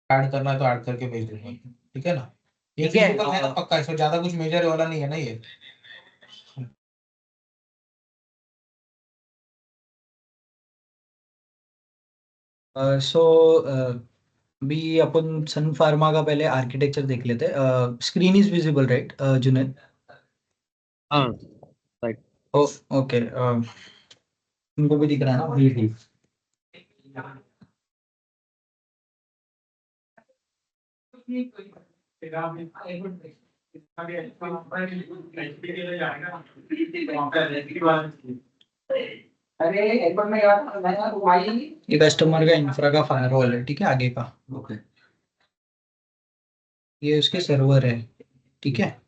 Add करना है तो ऐड करके भेज दूंगा, ठीक है ना। ये ठीक है, फिजिकल है ना पक्का, इसमें ज्यादा कुछ मेजर वाला नहीं है ना ये। सो भी अपन सन फार्मा का पहले आर्किटेक्चर देख लेते हैं। Screen is visible right Junaid? हाँ राइट। ओ ओके, उनको भी दिख रहा है ना? जी जी। अरे एयरपोर्ट में गया था मैं भाई, ये कस्टमर का इंफ्रा का फायरवॉल है, ठीक है, आगे का। ओके, ये उसके सर्वर है, ठीक है।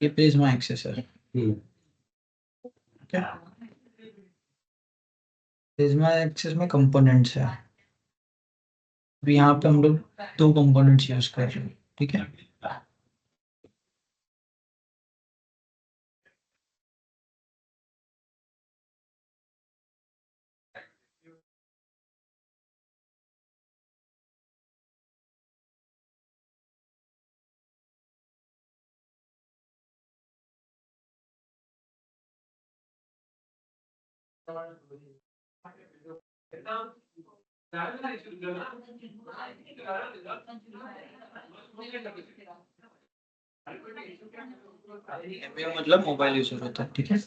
ये प्रिज्मा एक्सेस है, ठीक है। प्रिज्मा एक्सेस में कंपोनेंट्स है। अभी यहाँ पे हम लोग दो कंपोनेंट्स यूज कर रहे हैं, ठीक है। MU मतलब मोबाइल यूजर होता है, ठीक है।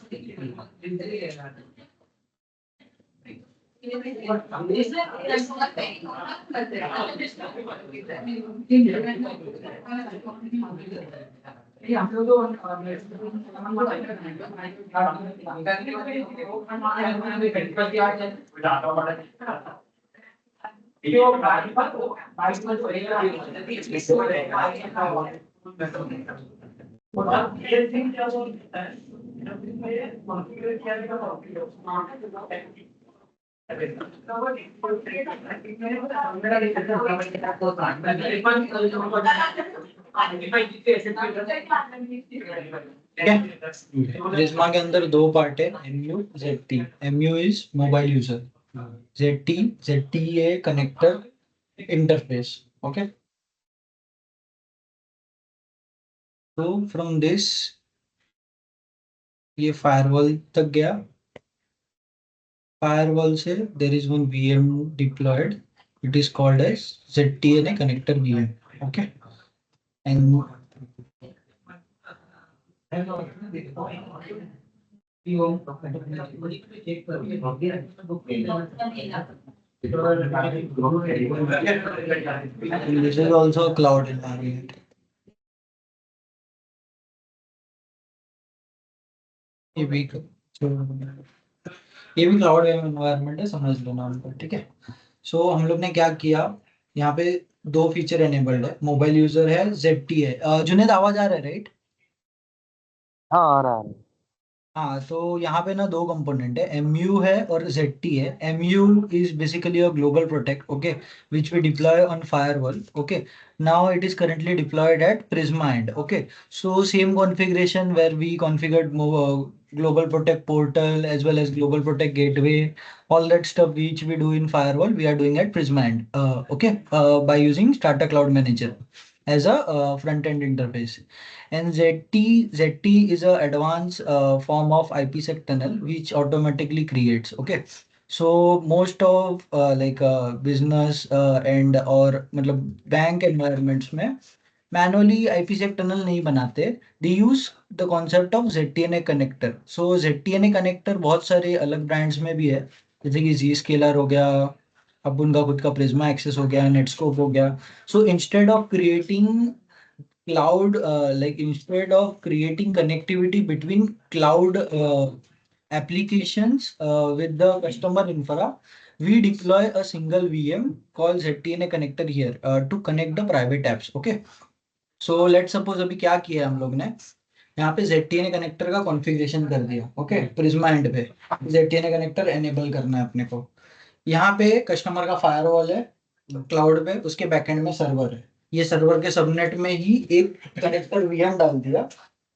प्रिज्मा के अंदर दो पार्ट है, MU ZT। MU is mobile user, ZT है कनेक्टर इंटरफेस, ओके। तो फ्रॉम दिस ये फायरवॉल तक गया। फायरवॉल से there is one VM deployed, it is called as ZTNA connector VM, okay. And this is also a cloud environment. ये भी cloud environment है, समझ लो नाम पर, ठीक है। सो हम लोग ने क्या किया, यहाँ पे दो फीचर एनेबल्ड है, मोबाइल यूजर है, ZT है। जुनेद आवाज आ रहा है राइट? हाँ आ रहा है। हाँ, तो यहाँ पे ना दो कंपोनेंट है, MU है और ZT है। MU is basically a global protect, okay, which we deploy on firewall, okay. Now it is currently deployed at Prisma end, okay. So same configuration where we configured global protect portal as well as global protect gateway, all that stuff which we do in firewall, we are doing at Prisma end, okay, by using Starter Cloud Manager as a front end interface. And ZT is a advanced form of IPsec tunnel which automatically creates. Okay, so most of business and और मतलब bank environments में manually IPsec tunnel नहीं बनाते. They use the concept of ZTNA connector. So ZTNA connector बहुत सारे अलग brands में भी है, जैसे कि Zscaler हो गया, अब उनका खुद का Prisma Access हो गया, Netscope हो गया. So instead of creating cloud like instead of creating connectivity between cloud applications with the customer infra, we deploy a single VM called ZTNA connector here to connect the private apps, okay. So let's suppose अभी क्या किया है हम लोग ने, यहाँ पे ZTNA connector का कॉन्फ़िगरेशन कर दिया, ओके। प्रिज्मा एंड पे ZTNA कनेक्टर एनेबल करना है अपने को। यहाँ पे कस्टमर का फायरवॉल है क्लाउड पे, उसके बैकएंड में सर्वर है, ये सर्वर के सबनेट में ही एक कनेक्टर वीएम डाल दिया,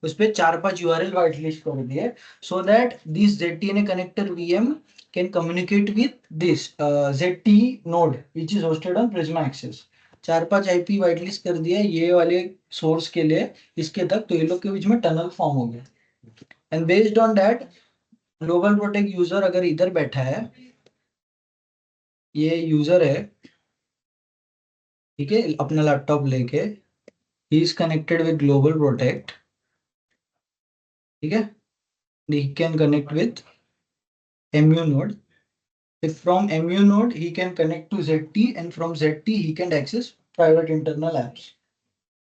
उस पे 4-5 यूआरएल वाइट लिस्ट कर दिए, so that this ZTNA connector VM can communicate with this ZT node which is hosted on Prisma Access. 4-5 IP white list कर दिया ये वाले सोर्स के लिए, इसके तक, तो ये लोग के बीच में टनल फॉर्म हो गया। And based on that global protect user अगर इधर बैठा है, ये यूजर है, ठीक है, अपना लैपटॉप लेके, he is connected with global protect, ठीक है, he can connect with MU node. If from MU node he can connect to ZT, and from ZT he can access private internal apps.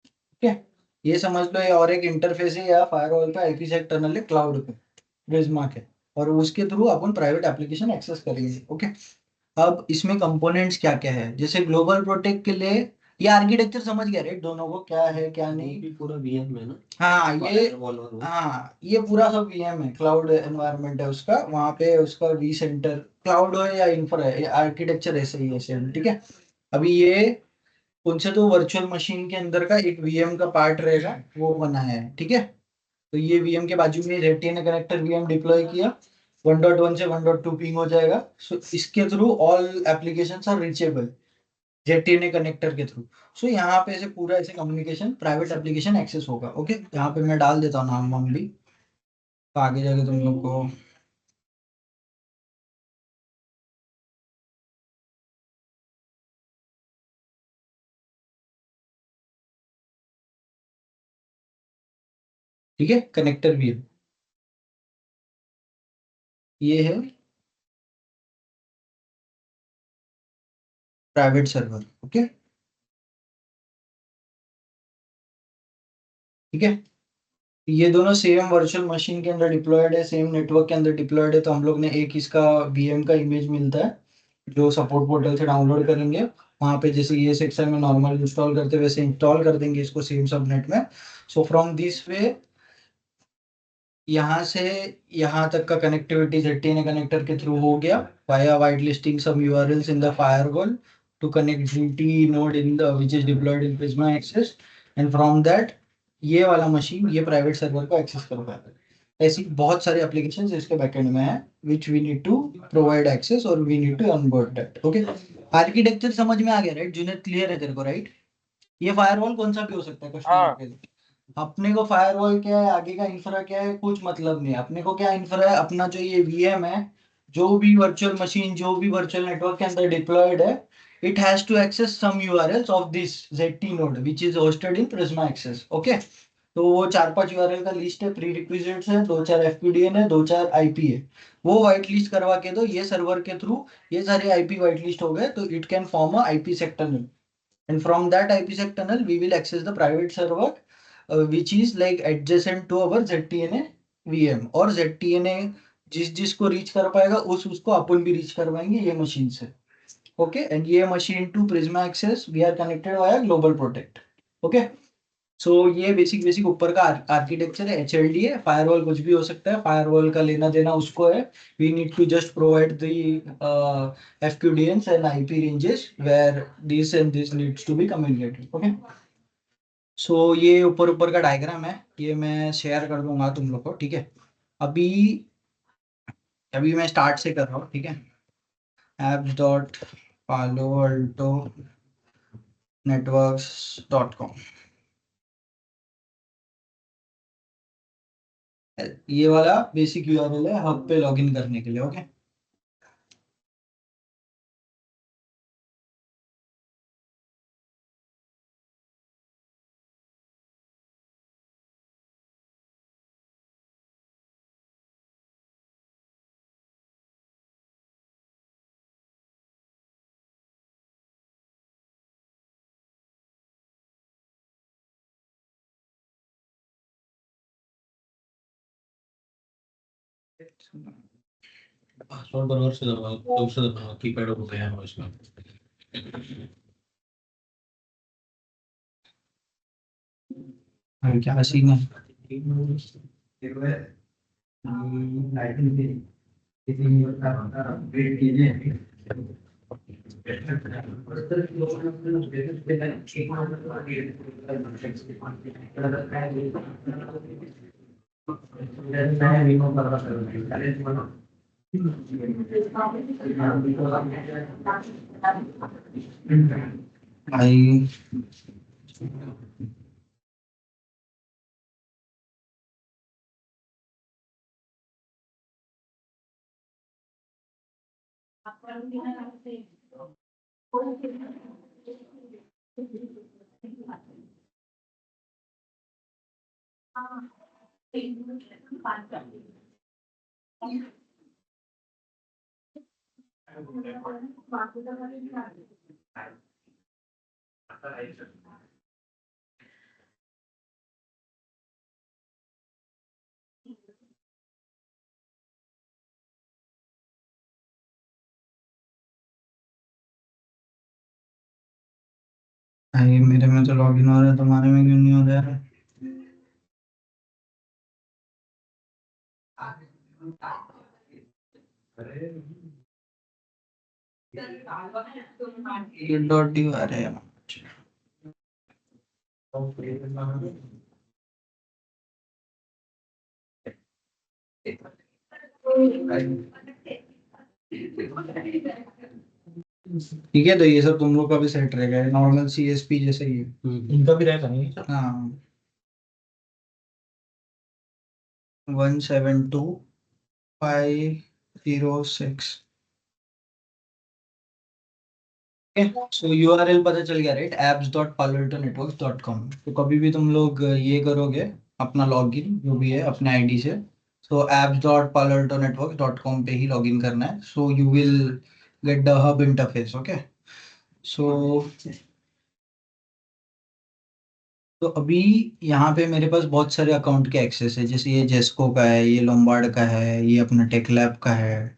ठीक है, ये समझ लो, ये और एक इंटरफेस है या फायरवॉल पे IPsec टनल है क्लाउड पे प्रिज्मा के, और उसके थ्रू अपन प्राइवेट एप्लीकेशन एक्सेस करेंगे। ओके, अब इसमें कंपोनेंट्स क्या क्या है, जैसे ग्लोबल प्रोटेक्ट के लिए ये आर्किटेक्चर समझ गया राइट, दोनों को क्या है क्या नहीं, पूरा VM है ना। हाँ ये पूरा सब VM है, क्लाउड एनवायरनमेंट है उसका, वहाँ पे उसका वी सेंटर क्लाउड है या इंफ्रा है, आर्किटेक्चर ऐसे ही है सेम, ठीक है। अभी ये उनसे तो वर्चुअल मशीन के अंदर का एक VM का पार्ट रहेगा, वो बनाया है, ठीक है। तो ये VM के बाजू में ZTNA कनेक्टर VM डिप्लॉय किया, 1.1 से 1.2 पिंग हो जाएगा, सो इसके through all applications are reachable ZTNA connector के थ्रू। सो यहाँ पे ऐसे पूरा ऐसे कम्युनिकेशन प्राइवेट एप्लीकेशन एक्सेस होगा। ओके, यहाँ पे मैं डाल देता हूँ नाम वाम भी, तो आगे जाके तुम लोग को ठीक है। कनेक्टर भी है, ये है प्राइवेट सर्वर। ओके, ठीक है, ये दोनों सेम वर्चुअल मशीन के अंदर डिप्लॉयड है, सेम नेटवर्क के अंदर डिप्लॉयड है, तो हम लोग ने एक इसका VM का इमेज मिलता है जो सपोर्ट पोर्टल से डाउनलोड करेंगे, वहाँ पे जैसे ये सेक्शन में नॉर्मल इंस्टॉल करते वैसे इंस्टॉल कर देंगे इसको सेम सबनेट में। सो फ्रॉम दिस वे यहाँ से यहाँ तक का कनेक्टिविटी ZTNA कनेक्टर के थ्रू हो गया via white listing some URLs in the firewall to connect ZT node in the which is deployed in Prisma Access, and from that ये वाला मशीन ये प्राइवेट सर्वर को एक्सेस कर पाएगा। ऐसी बहुत सारे एप्लीकेशंस इसके बैकएंड में है which we need to provide access और we need to onboard that। Okay, architecture समझ में आ गया राइट जुनेद, क्लियर है तेरे को राइट? ये फायरवॉल कौन सा भी हो सकता है कस्टमर के लिए, अपने को फायरवॉल क्या है, आगे का इंफ्रा क्या है, कुछ मतलब नहीं, अपने को क्या इंफ्रा है, अपना जो ये VM है, जो भी वर्चुअल मशीन जो भी वर्चुअल नेटवर्क के अंदर डिप्लॉयड है, it has to access some URLs of this ZT node which is hosted in Prisma Access. Okay, तो वो 4-5 URL का लिस्ट है, प्री रिक्विजिट्स है, 2-4 FQDN है, 2-4 IP है, वो व्हाइट लिस्ट करवा के दो, ये सर्वर के थ्रू ये सारे IP व्हाइट लिस्ट हो गए, तो it can form a IPsec tunnel, and from that IPsec tunnel we will access the private server which is like adjacent to our ZTNA VM, और ZTNA जिस जिसको reach कर पाएगा उसको अपन भी रीच करवाएंगे ये मशीन से। ओके, एंड ये machine to Prisma Access we are connected via GlobalProtect. Okay, so ये बेसिक ऊपर का आर्किटेक्चर है, HLD है, फायरवॉल कुछ भी हो सकता है, फायरवॉल का लेना देना उसको है, we need to just provide the FQDNs and IP ranges where this and this needs to be communicated। Okay, so ये ऊपर का डायग्राम है, ये मैं शेयर कर दूंगा तुम लोग को, ठीक है। अभी अभी मैं स्टार्ट से कर रहा हूँ, ठीक है। apps.paloaltonetworks.com, ये वाला बेसिक URL है हब पे लॉगिन करने के लिए। ओके, पासवर्ड बराबर से दबाओ, तो से दबाओ, कीपैड होते हैं इसमें। क्या सीन है? भाई भाई मेरे में तो लॉगिन हो रहा है, तुम्हारे में क्यों नहीं हो रहा है? ये डॉट यू आ रहा है। ठीक है, तो ये सब तुम लोग का भी सेट रहेगा, नॉर्मल सीएसपी जैसे ही है। इनका भी रहेगा नहीं? हाँ 172506। सो यूआरएल पता चल गया राइट, apps.paloaltonetworks.com। तो कभी भी तुम लोग ये करोगे अपना लॉगिन जो भी है अपने आईडी से, तो apps.paloaltonetworks.com पे ही लॉगिन करना है। So you will get the hub interface. Okay, so तो अभी यहाँ पे मेरे पास बहुत सारे अकाउंट के एक्सेस है, जैसे ये जेस्को का है, ये लोम्बार्ड का है, ये अपना टेक लैब का है,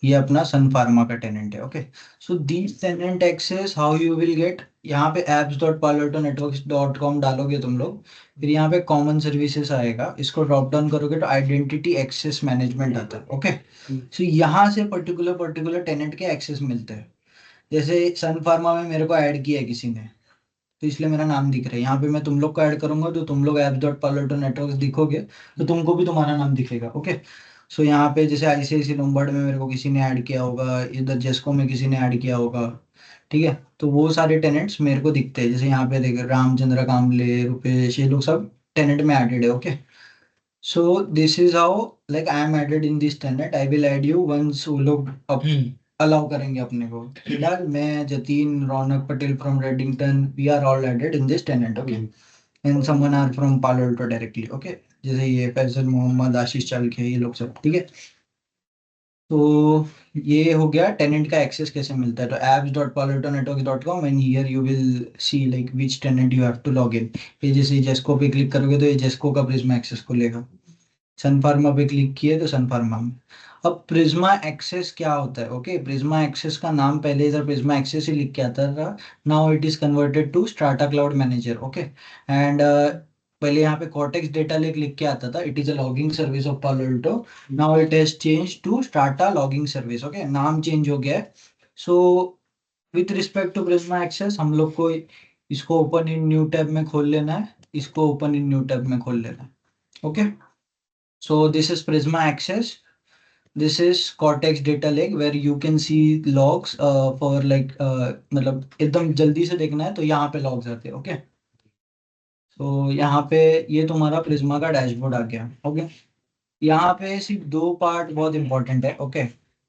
ये अपना सन फार्मा का टेनेंट है। Okay, so these tenant access how you will get, यहाँ पे apps.paloaltonetworks.com डालोगे तुम लोग, फिर यहाँ पे कॉमन सर्विसेज आएगा, इसको ड्रॉप डाउन करोगे तो आइडेंटिटी एक्सेस मैनेजमेंट आता है। ओके, सो यहाँ से पर्टिकुलर पर्टिकुलर टेनेंट के एक्सेस मिलते हैं। जैसे सन फार्मा में मेरे को ऐड किया है किसी ने, तो इसलिए मेरा नाम दिख रहा है यहाँ पे। मैं तुम लोग को ऐड करूंगा तो तुम लोग apps.paloaltonetworks दिखोगे, तो तुमको भी तुम्हारा नाम दिखेगा। ओके, सो यहाँ पे जैसे आईसीआईसी लोम्बार्ड में मेरे को किसी ने ऐड किया होगा, इधर जेस्को में किसी ने ऐड किया होगा, ठीक है, तो वो सारे टेनेंट्स मेरे को दिखते हैं। जैसे यहाँ पे देख रामचंद्र कामले, रुपेश, ये लोग सब टेनेंट में एडेड है। Okay, so this is how like I am added in this tenant, I will add you once वो लोग अलाउ करेंगे अपने को। फिलहाल मैं, Jatin, Raunak Patel from Redington, we are all added in this tenant. Okay, and someone are from Palo Alto directly. Okay, जैसे ये फैजल मोहम्मद, आशीष चालके, ये लोग सब। ठीक है, तो ये हो गया टेनेंट का एक्सेस कैसे मिलता है। तो apps.paloaltonetworks.com and here you will see like which tenant you have to log in. ये जैसे जेस्को पे क्लिक करोगे तो ये जेस्को का प्रिज्मा एक्सेस खुलेगा, सन फार्मा पे क्लिक किए तो सन फार्मा में। अब प्रिज्मा एक्सेस क्या होता है? ओके, प्रिज्मा एक्सेस का नाम पहले इधर प्रिज्मा एक्सेस ही लिख के आता था, now it is converted to Strata Cloud Manager. Okay, and पहले यहाँ पे कॉर्टेक्स डेटा लेक लिख के आता था, it is a logging service of Palo Alto, now it has change to Strata Logging Service. Okay, नाम चेंज हो गया है। So with respect to Prisma Access हम लोग को इसको ओपन इन न्यू टैब में खोल लेना है, इसको ओपन इन न्यू टैब में खोल लेना है। Okay, so this is Prisma Access. This is Cortex Data Lake where you can see logs for like मतलब एकदम जल्दी से देखना है तो यहाँ पे logs आते हैं। ओके, तो यहाँ पे ये तुम्हारा प्रिज्मा का डैशबोर्ड आ गया। ओके, यहाँ पे सिर्फ दो पार्ट बहुत इंपॉर्टेंट है। ओके,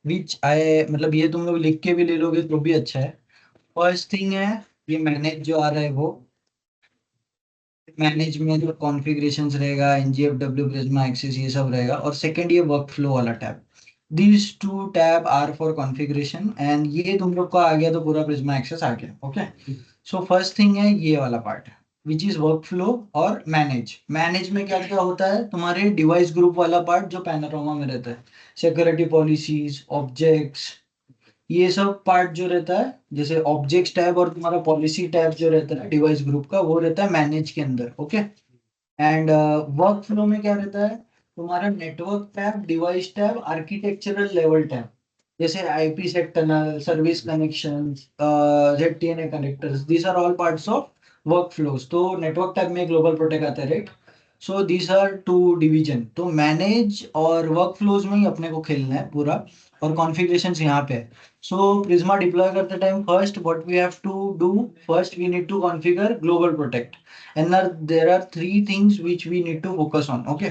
विच आई मतलब ये तुम लोग लिख के भी ले लोगे तो भी अच्छा है। फर्स्ट थिंग है ये मैनेज जो आ रहा है, वो मैनेज में जो कॉन्फ़िगरेशंस रहेगा, एनजीएफडब्ल्यू, प्रिज्मा एक्सेस, ये सब रहेगा। और सेकंड ये वर्कफ्लो वाला tab, these two tab are for configuration, and ये तुम लोग को आ गया तो पूरा प्रिज्मा एक्सेस आ गया। ओके, सो फर्स्ट थिंग है ये वाला पार्ट विच इज वर्कफ्लो और मैनेज। मैनेज में क्या क्या होता है, तुम्हारे डिवाइस ग्रुप वाला पार्ट जो पैनोरामा में रहता है, सिक्योरिटी पॉलिसीज, ऑब्जेक्ट्स, ये सब पार्ट जो रहता है, जैसे ऑब्जेक्ट्स टैब और तुम्हारा पॉलिसी टैब जो रहता है डिवाइस ग्रुप का, वो रहता है मैनेज के अंदर। ओके, एंड वर्क फ्लो में क्या रहता है, तुम्हारा network tab, device tab, architectural level tab. जैसे IPsec tunnel, service connection, ZTNA connectors, these are all parts of work flows. तो नेटवर्क टैब में ग्लोबल प्रोटेक्ट आता है, right? So these are two division. तो मैनेज और work flows में ही अपने को खेलना है पूरा, और कॉन्फ़िगरेशंस यहाँ पे है। सो प्रिज्मा डिप्लॉय करते time first what we have to do, first we need to configure Global Protect, and there are 3 things which we need to focus on. Okay,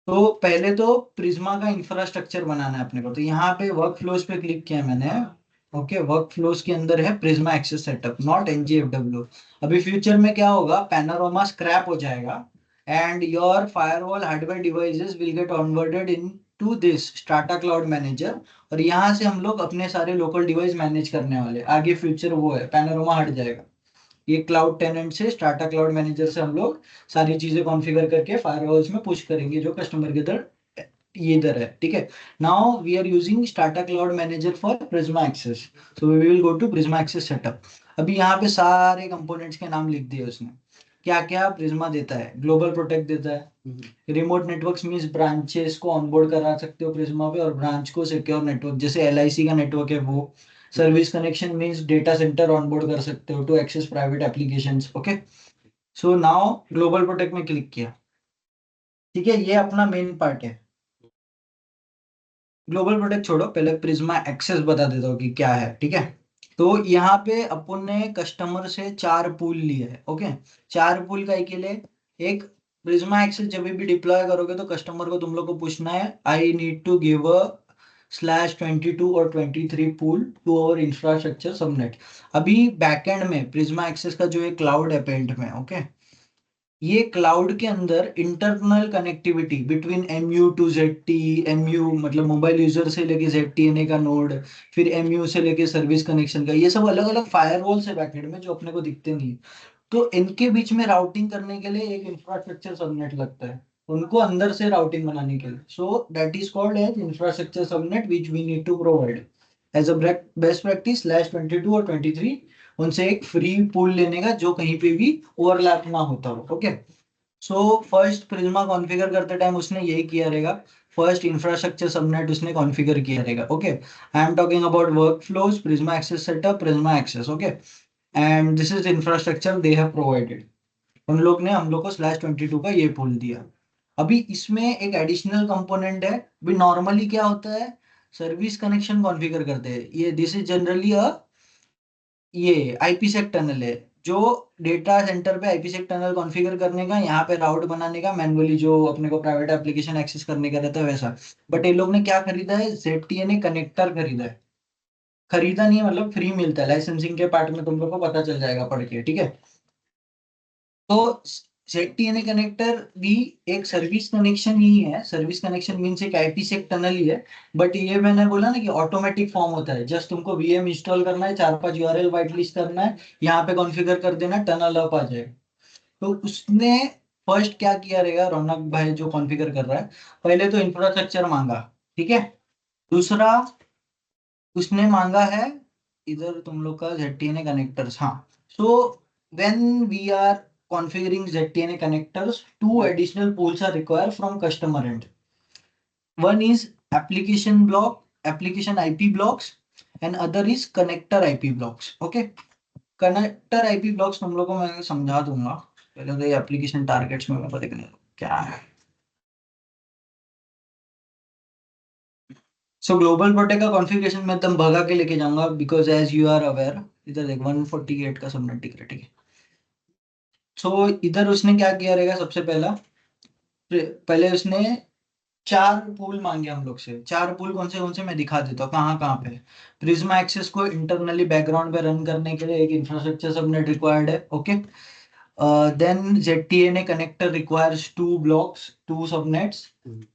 तो पहले तो प्रिज्मा का इंफ्रास्ट्रक्चर बनाना है अपने को। तो यहाँ पे वर्क फ्लोज पे क्लिक किया मैंने। ओके, वर्क फ्लोज के अंदर है Prisma Access setup, not NGFW। अभी फ्यूचर में क्या होगा, पैनोरामा स्क्रैप हो जाएगा and your firewall hardware devices will get onboarded in to this Strata Cloud Manager, और यहाँ से हम लोग अपने सारे लोकल डिवाइस मैनेज करने वाले। आगे फ्यूचर वो है, पैनोरामा हट जाएगा। ये क्लाउड टेनेंट से, स्टाटा क्लाउड मैनेजर से हम लोग सारी चीजें कॉन्फ़िगर करके फायरवॉल्स में पुश करेंगे जो कस्टमर के इधर, ये इधर है, ठीक है। Now we are using Strata Cloud Manager for Prisma Access, so we will go to Prisma Access setup. अभी यहाँ पे सारे कंपोनेंट्स के नाम लिख दिए उसने। क्या क्या प्रिज्मा देता है, ग्लोबल प्रोटेक्ट देता है, रिमोट नेटवर्क्स मींस ब्रांचेस को ऑनबोर्ड करा सकते हो प्रिज्मा पे, और ब्रांच को सिक्योर नेटवर्क, जैसे LIC का नेटवर्क है वो। Service connection means data center onboard कर सकते हो to access private applications. Okay, so now Global Protect में क्लिक किया, ठीक है, ये अपना मेन पार्ट है। ग्लोबल प्रोटेक्ट छोड़ो, पहले प्रिज्मा एक्सेस बता देता हूँ कि क्या है, ठीक है। तो यहाँ पे अपन ने कस्टमर से 4 पूल लिए है। ओके, 4 पूल का के लिए, एक प्रिज्मा एक्सेस जब भी डिप्लॉय करोगे तो कस्टमर को तुम लोग को पूछना है, I need to give a /22 और 23 pool to our infrastructure subnet. अभी बैकएंड में प्रिज्मा एक्सेस का जो है क्लाउड है पेंट में। ओके, ये क्लाउड के अंदर internal connectivity between MU to ZT, MU मतलब मोबाइल यूजर से लेके ZTNA का नोड, फिर MU से लेके सर्विस कनेक्शन का, ये सब अलग अलग फायरवॉल से बैकेंड में जो अपने को दिखते नहीं। तो इनके बीच में राउटिंग करने के लिए एक इंफ्रास्ट्रक्चर सबनेट लगता है, उनको अंदर से राउटिंग बनाने के लिए। So that is called as infrastructure subnet which we need to provide as a best practice /22 और 23, उनसे एक फ्री पूल लेने का जो कहीं पे भी ओवरलैप ना होता हो। Okay, so first Prisma configure करते टाइम उसने यही किया रहेगा, फर्स्ट इंफ्रास्ट्रक्चर सबनेट उसने कॉन्फ़िगर किया रहेगा। Okay, I am talking about work flows, Prisma Access setup, Prisma Access. Okay, and this is infrastructure they have provided. उन लोग ने हम लोग को /22 का ये पूल दिया। अभी इसमें एक एडिशनल कंपोनेंट है। भी नॉर्मली क्या होता है, सर्विस कनेक्शन कॉन्फ़िगर करते हैं, ये दिस इज जनरली अ, ये IPsec टनल है, जो डेटा सेंटर पे IPsec टनल कॉन्फ़िगर करने का, यहाँ पे राउट बनाने का, मैनुअली जो अपने को प्राइवेट एप्लीकेशन एक्सेस करने का रहता है वैसा। बट ये लोग ने क्या खरीदा है, ZTNA कनेक्टर खरीदा है। खरीदा नहीं है मतलब फ्री मिलता है, लाइसेंसिंग के पार्ट में तुम लोग को पता चल जाएगा पढ़ के, ठीक है। तो ZTNA कनेक्टर भी एक सर्विस कनेक्शन ही है। सर्विस कनेक्शन मीन्स एक IPsec टनल ही है, बट ये मैंने बोला ना कि ऑटोमेटिक फॉर्म होता है। जस्ट तुमको VM इंस्टॉल करना है, 4-5 URL व्हाइट लिस्ट करना है, यहाँ पे कॉन्फ़िगर कर देना, टनल अप आ जाएगा। तो उसने फर्स्ट क्या किया रहेगा, रौनक भाई जो कॉन्फ़िगर कर रहा है, पहले तो इंफ्रास्ट्रक्चर मांगा, ठीक है। दूसरा उसने मांगा है इधर तुम लोग का ZTNA कनेक्टर्स। हाँ, so when we are configuring ZTNA connectors, 2 additional pools are required from customer end. One is application block, application IP blocks, and other is connector IP blocks. Okay, connector IP blocks तुम लोग को मैं समझा दूंगा, पहले तो ये application targets में मेरे को देखने दो क्या है। सो ग्लोबल प्रोटेक्ट का कॉन्फ़िगरेशन मैं एकदम भगा के लेके जाऊंगा, because as you are aware, इधर देख 148 का सबनेट दिख रहा है, ठीक है। सो इधर उसने क्या किया रहेगा, सबसे पहला, पहले उसने 4 पूल मांगे हम लोग से। 4 पूल कौन से मैं दिखा देता हूँ कहाँ कहाँ पे। प्रिज्मा एक्सेस को इंटरनली बैकग्राउंड पे रन करने के लिए एक इंफ्रास्ट्रक्चर सबनेट रिक्वायर्ड है। Okay, then ZTNA connector requires 2 blocks, 2 subnets,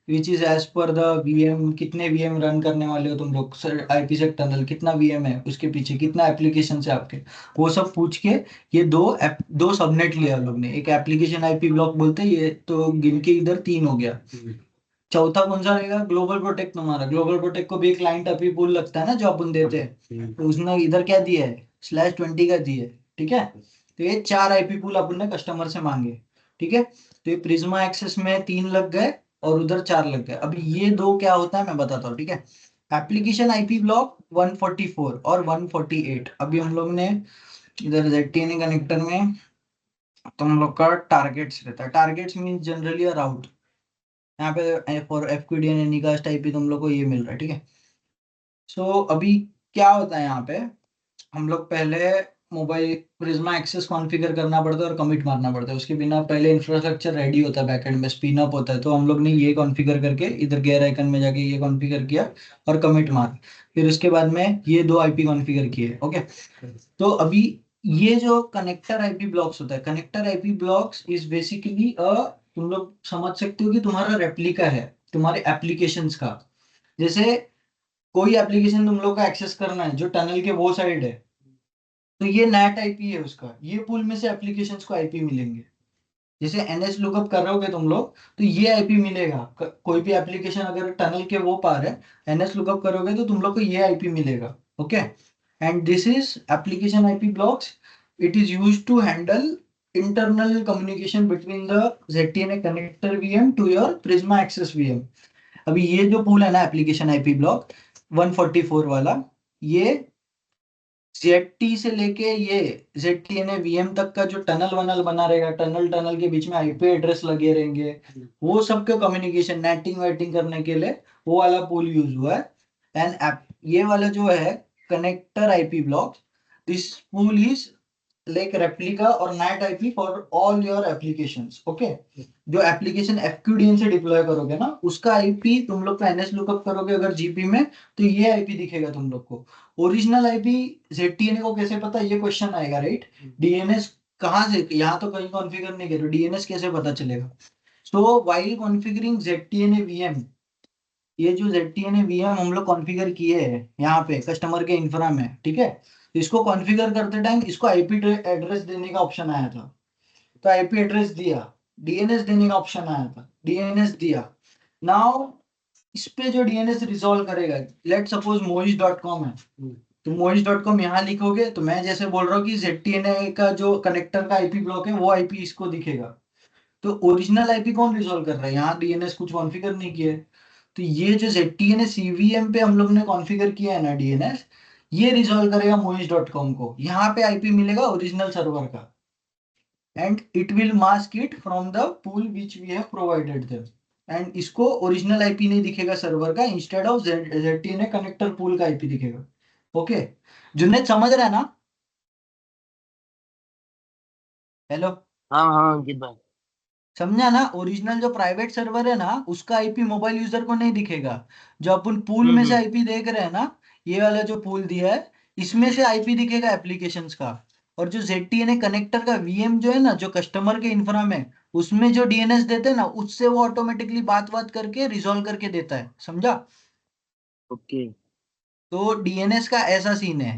which is as per the VM, कितने VM रन करने वाले हो तुम लोग, IPsec टनल कितना VM है, उसके पीछे कितना एप्लीकेशन है आपके, वो सब पूछ के ये दो सबनेट लिया हम लोग ने। एक एप्लीकेशन IP ब्लॉक बोलते हैं, ये तो गिन के इधर 3 हो गया। चौथा कौन सा रहेगा, ग्लोबल प्रोटेक्ट। तुम्हारा ग्लोबल प्रोटेक्ट को भी एक क्लाइंट अपी पूल लगता है ना जो अपन देते हैं, तो उसने इधर क्या दिया है, /20 का दिया है, ठीक है। तो ये 4 IP पूल अपन ने कस्टमर से मांगे, ठीक है। तो ये प्रिज्मा एक्सेस में 3 लग गए और उधर 4 लग गए। अब ये 2 क्या होता है मैं बताता हूँ, ठीक है। एप्लीकेशन आईपी ब्लॉक 144 और 148। अभी हम लोग ने इधर ZTNA कनेक्टर में तो हम लोग का टारगेट्स रहता है। टारगेट्स मीन जनरली अ राउट। यहाँ पे for FQDN and Anycast IP तुम लोग को ये मिल रहा है, ठीक है। सो अभी क्या होता है यहाँ पे, हम लोग पहले मोबाइल प्रिज्मा एक्सेस कॉन्फ़िगर करना पड़ता है और कमिट मारना पड़ता है। उसके बिना पहले इंफ्रास्ट्रक्चर रेडी होता है, बैकएंड में स्पिन अप होता है। तो हम लोग ने ये कॉन्फ़िगर करके इधर गेयर आइकन में जाके ये कॉन्फ़िगर किया और कमिट मार, फिर उसके बाद में ये 2 आईपी कॉन्फ़िगर किए। ओके, तो अभी ये जो कनेक्टर आईपी ब्लॉक्स होता है, connector IP blocks is basically तुम लोग समझ सकते हो कि तुम्हारा रेप्लिका है तुम्हारे एप्लीकेशंस का। जैसे कोई एप्लीकेशन तुम लोग का एक्सेस करना है जो टनल के वो साइड है, तो ये नेट आईपी है उसका, ये पूल में से एप्लीकेशंस को आईपी मिलेंगे। जैसे एनएस लुकअप कर रहे होगे तुम लोग, तो ये आईपी मिलेगा। कोई भी एप्लीकेशन अगर टनल के वो पार है, एनएस लुकअप करोगे तो तुम लोग को ये आईपी मिलेगा। Okay, and this is application IP blocks. It is used to handle internal communication between the ZTNA connector VM to your Prisma Access VM. अभी ये जो पूल है ना एप्लीकेशन आईपी ब्लॉक 144 वाला, ये ZT से लेके ये ZTNA VM तक का जो टनल वनल बना रहेगा, टनल टनल के बीच में आईपी एड्रेस लगे रहेंगे, वो सबके कम्युनिकेशन नेटिंग वेटिंग करने के लिए वो वाला पूल यूज हुआ है। एंड ये वाला जो है connector IP block, this pool is like replica और net IP for all your applications. Okay, जो एप्लीकेशन FQDN से डिप्लॉय करोगे ना, उसका आईपी तुम लोग का एनएस लुकअप करोगे अगर जीपी में, तो ये आईपी दिखेगा तुम लोग को। ओरिजिनल आईपी ZTNA को कैसे पता, ये क्वेश्चन आएगा, राइट। डीएनएस कहाँ से, यहाँ तो कहीं कॉन्फ़िगर नहीं करो, डीएनएस कैसे पता चलेगा। सो व्हाइल कॉन्फ़िगरिंग ZTNA VM, ये जो ZTNA VM हम लोग कॉन्फ़िगर किए हैं यहाँ पे कस्टमर के इंफ्रा में, ठीक है। इसको कॉन्फ़िगर करते टाइम इसको आईपी एड्रेस देने का ऑप्शन आया था, तो आईपी एड्रेस दिया। डीएनएस देने का ऑप्शन आया था, डीएनएस दिया। नाउ इस पे जो डीएनएस रिजॉल्व करेगा, लेट सपोज mohish.com है, तो mohish.com यहाँ लिखोगे तो मैं जैसे बोल रहा हूँ कि ZTNA का जो कनेक्टर का आईपी ब्लॉक है वो आईपी इसको दिखेगा। तो ओरिजिनल आईपी कौन रिजॉल्व कर रहा है, यहाँ डीएनएस कुछ कॉन्फ़िगर नहीं किया है। तो ये जो ZTNA CVM पे हम लोग ने कॉन्फ़िगर किया है ना डीएनएस, ये रिजॉल्व करेगा mohish.com को। यहाँ पे आईपी मिलेगा ओरिजिनल सर्वर का, and it will mask it from the pool which we have provided them। And इसको ओरिजिनल आईपी नहीं दिखेगा सर्वर का, instead of ZTNA connector pool का आईपी दिखेगा। ओके, जुन्नैद समझ रहा है ना। हेलो, हाँ हाँ अंकित भाई। समझा ना। ओरिजिनल जो प्राइवेट सर्वर है ना उसका आईपी मोबाइल यूजर को नहीं दिखेगा। जो अपन पूल में से हम्म। आईपी देख रहे हैं ना, ये वाला जो पूल दिया है, इसमें से आईपी दिखेगा एप्लीकेशंस का। और जो ZTNA कनेक्टर का वीएम जो है ना, जो कस्टमर के इंफ्रा में, उसमें जो डीएनएस देते हैं ना, उससे वो ऑटोमेटिकली बात बात करके रिजॉल्व करके देता है, समझा। ओके। तो डीएनएस का ऐसा सीन है।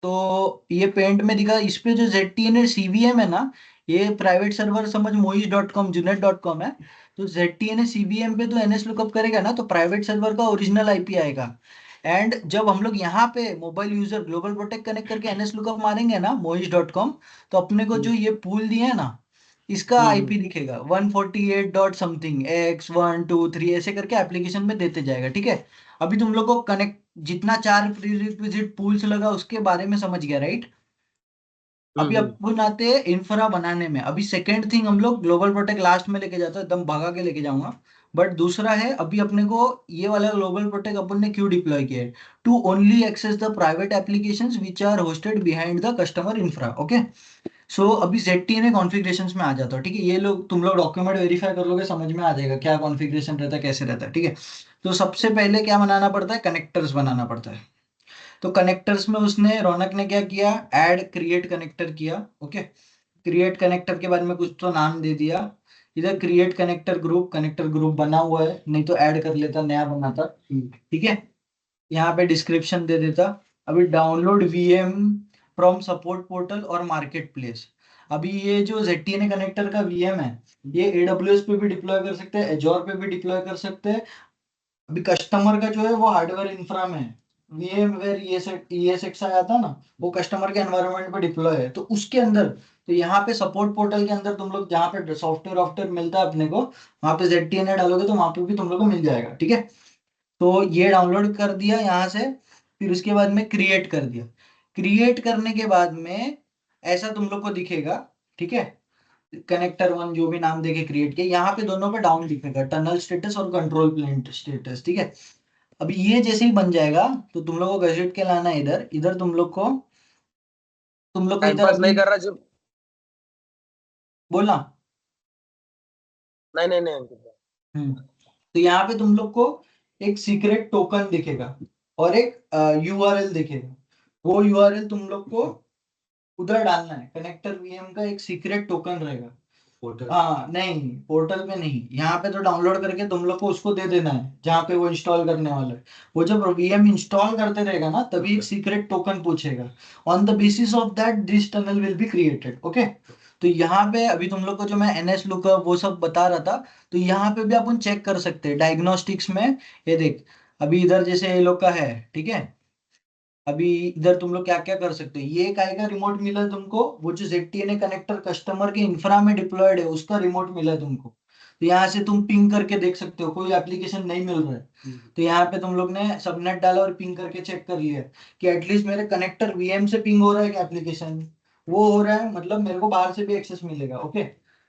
तो ये पेंट में दिखा, इस पे जो ZTNA CVM है ना, ये प्राइवेट सर्वर समझ mohish.com junet.com है। तो ZTNA CVM पे तो एनएस लुकअप करेगा ना, तो प्राइवेट सर्वर का ओरिजिनल आईपी आएगा। एंड जब हम लोग यहाँ पे mobile user global protect connect करके एनएस लुकअप मारेंगे ना mohish.com, तो अपने को जो ये पूल दिए है ना, इसका आईपी दिखेगा 148 डॉट समथिंग x123 ऐसे करके एप्लीकेशन में देते जाएगा, ठीक है। अभी तुम लोग को कनेक्ट जितना 4 प्रीरिक्विजिट पूल्स लगा उसके बारे में समझ गया, राइट। अभी अपन आते हैं इंफ्रा बनाने में। अभी सेकेंड थिंग हम लोग ग्लोबल प्रोटेक्ट लास्ट में लेके जाते हैं, एकदम भगा के लेके जाऊंगा। बट दूसरा है, अभी अपने को ये वाला ग्लोबल प्रोटेक्ट अपन ने क्यों डिप्लॉय किया है, to only access the private applications which are hosted behind the customer infra. Okay, so अभी ZTNA कॉन्फ़िगरेशंस में आ जाता है, ठीक है। ये लोग तुम लोग डॉक्यूमेंट वेरीफाई कर लोगे, समझ में आ जाएगा क्या कॉन्फ़िगरेशन रहता है, कैसे रहता है, ठीक है। तो सबसे पहले क्या बनाना पड़ता है, कनेक्टर्स बनाना पड़ता है। तो कनेक्टर्स में उसने रौनक ने क्या किया, ऐड क्रिएट कनेक्टर किया। ओके, क्रिएट कनेक्टर के बाद में कुछ तो नाम दे दिया। इधर क्रिएट कनेक्टर ग्रुप बना हुआ है, नहीं तो ऐड कर लेता, नया बनाता, ठीक है। यहाँ पे डिस्क्रिप्शन दे देता। अभी download VM from support portal और मार्केट प्लेस। अभी ये जो ZTNA कनेक्टर का वीएम है, ये AWS पे भी डिप्लॉय कर सकते हैं, एजोर पे भी डिप्लॉय कर सकते हैं। अभी कस्टमर का जो है वो हार्डवेयर इंफ्रा में है, VMware ESX आया था ना, वो कस्टमर के एनवायरनमेंट पे डिप्लॉय है, तो उसके अंदर, तो यहाँ पे सपोर्ट पोर्टल के अंदर तुम लोग जहाँ पे सॉफ्टवेयर मिलता है अपने को, वहाँ पे ZTNA डालोगे तो वहाँ पे भी तुम लोग को मिल जाएगा, ठीक है। तो ये डाउनलोड कर दिया यहाँ से, फिर उसके बाद में क्रिएट कर दिया। क्रिएट करने के बाद में ऐसा तुम लोग को दिखेगा, ठीक है। कनेक्टर वन जो भी नाम देके क्रिएट किया, यहाँ पे दोनों पे डाउन दिखेगा, टनल स्टेटस और कंट्रोल प्लेन स्टेटस, ठीक है। अभी ये जैसे ही बन जाएगा तो तुम लोग को घसीट के लाना है इधर। इधर तुम लोग को टाइम इधर पास अपनी नहीं कर रहा जब। बोलना। नहीं नहीं नहीं अंकित भाई। तो यहाँ पे तुम लोग को एक सीक्रेट टोकन दिखेगा और एक यूआरएल दिखेगा। वो यूआरएल तुम लोग को उधर डालना है। कनेक्टर वीएम का एक सीक्रेट टोकन रहेगा। पोर्टल। हाँ नहीं, पोर्टल पे नहीं, यहाँ पे तो डाउनलोड करके तुम लोग को उसको दे देना है जहाँ पे वो इंस्टॉल करने वाला है। वो जब वीएम इंस्टॉल करते रहेगा ना, तभी एक सीक्रेट टोकन पूछेगा। On the basis of that this tunnel will be created, okay. तो यहाँ पे अभी तुम लोग को जो मैं एनएस लुकअप वो सब बता रहा था, तो यहाँ पे भी अपन चेक कर सकते हैं डायग्नोस्टिक्स में। ये देख, अभी इधर जैसे ये लोग का है, ठीक है। अभी इधर तुम लोग क्या क्या कर सकते हो, ये काय का रिमोट मिला है तुमको, वो जो ZTNA कनेक्टर कस्टमर के इंफ्रा में डिप्लॉयड है उसका रिमोट मिला है तुमको। तो यहाँ से तुम पिंग करके देख सकते हो, कोई एप्लीकेशन नहीं मिल रहा है तो यहाँ पे तुम लोग ने सबनेट डाला और पिंग करके चेक कर लिया कि एटलीस्ट मेरे कनेक्टर वीएम से पिंग हो रहा है कि एप्लीकेशन वो हो रहा है, मतलब मेरे को बाहर से भी एक्सेस मिलेगा, ओके।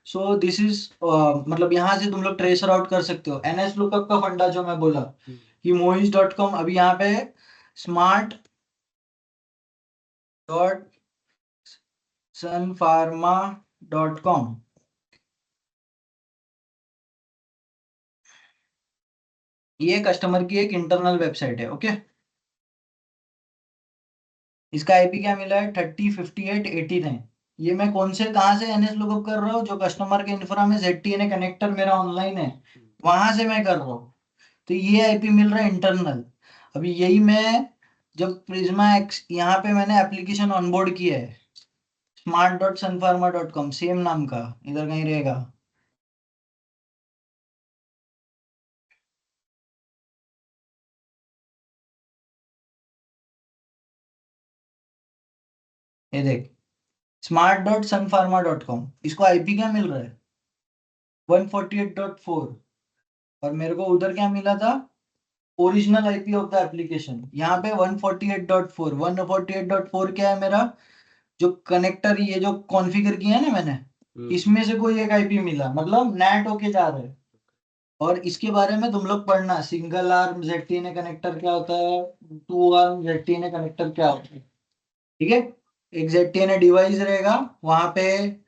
सो दिस इज मतलब यहाँ से तुम लोग ट्रेसर आउट कर सकते हो। एनएस लुकअप का फंडा जो मैं बोला कि mohiz.com, अभी यहाँ पे स्मार्ट डॉट sunpharma.com, ये कस्टमर की एक इंटरनल वेबसाइट है, ओके। इसका आईपी क्या मिला है, 305889। ये मैं कौन से कहाँ से एनएस लुकअप कर रहा हूँ, जो कस्टमर के इंफ्रा में ZTNA कनेक्टर मेरा ऑनलाइन है वहां से मैं कर रहा हूँ। तो ये आईपी मिल रहा है इंटरनल। अभी यही मैं जब प्रिज्मा एक्स यहाँ पे मैंने एप्लीकेशन ऑनबोर्ड किया है, smart.sunpharma.com सेम नाम का, इधर कहीं रहेगा। ये देख, smart.sunpharma.com, इसको आईपी क्या मिल रहा है, 148.4। और मेरे को उधर क्या मिला था, original IP of the application, यहाँ पे 148.4। 148.4 क्या है मेरा, जो कनेक्टर ये जो कॉन्फ़िगर किया है ना मैंने, इसमें से कोई एक आईपी मिला, मतलब नेट होके जा रहा है। और इसके बारे में तुम लोग पढ़ना, सिंगल आर्म ZTNA कनेक्टर क्या होता है, 2 आर्म ZTNA कनेक्टर क्या होता है, ठीक है। एक ZTNA डिवाइस रहेगा, वहां पे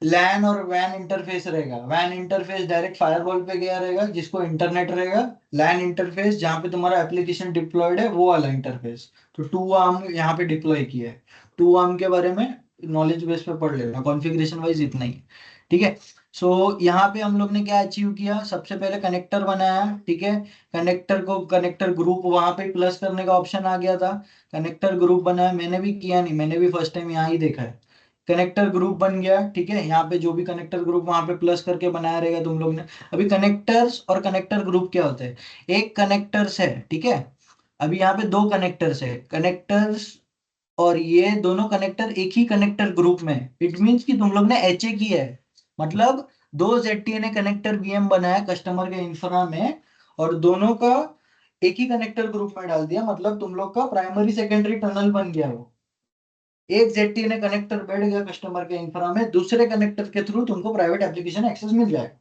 लैन और वैन इंटरफेस रहेगा। वैन इंटरफेस डायरेक्ट फायरवॉल पे गया रहेगा जिसको इंटरनेट रहेगा। लैन इंटरफेस जहाँ पे तुम्हारा एप्लीकेशन डिप्लॉयड है वो वाला इंटरफेस। तो 2 आर्म यहाँ पे डिप्लॉय किया है। 2 आर्म के बारे में नॉलेज बेस पे पढ़ लेना, कॉन्फ़िगरेशन वाइज इतना ही, ठीक है। सो यहाँ पे हम लोग ने क्या अचीव किया, सबसे पहले कनेक्टर बनाया, ठीक है। कनेक्टर को कनेक्टर ग्रुप वहां पे प्लस करने का ऑप्शन आ गया था। कनेक्टर ग्रुप बनाया, मैंने भी किया नहीं, मैंने भी फर्स्ट टाइम यहाँ ही देखा है। कनेक्टर ग्रुप बन गया, ठीक है। यहाँ पे जो भी कनेक्टर ग्रुप वहां पे प्लस करके बनाया रहेगा तुम लोग ने। अभी कनेक्टर्स और कनेक्टर ग्रुप क्या होते हैं, एक कनेक्टर्स है, ठीक है। अभी यहाँ पे 2 कनेक्टर्स है, कनेक्टर्स और ये दोनों कनेक्टर एक ही कनेक्टर ग्रुप में। इट मीन्स कि तुम लोग ने एचए किया है, मतलब 2 ZTNA कनेक्टर वीएम बनाया कस्टमर के इंफ्रा में, और दोनों का एक ही कनेक्टर ग्रुप में डाल दिया, मतलब तुम लोग का प्राइमरी सेकेंडरी टनल बन गया। वो एक ZTNA कनेक्टर बैठ गया कस्टमर के इंफ्रा में, दूसरे कनेक्टर के थ्रू तुमको प्राइवेट एप्लीकेशन एक्सेस मिल जाएगा।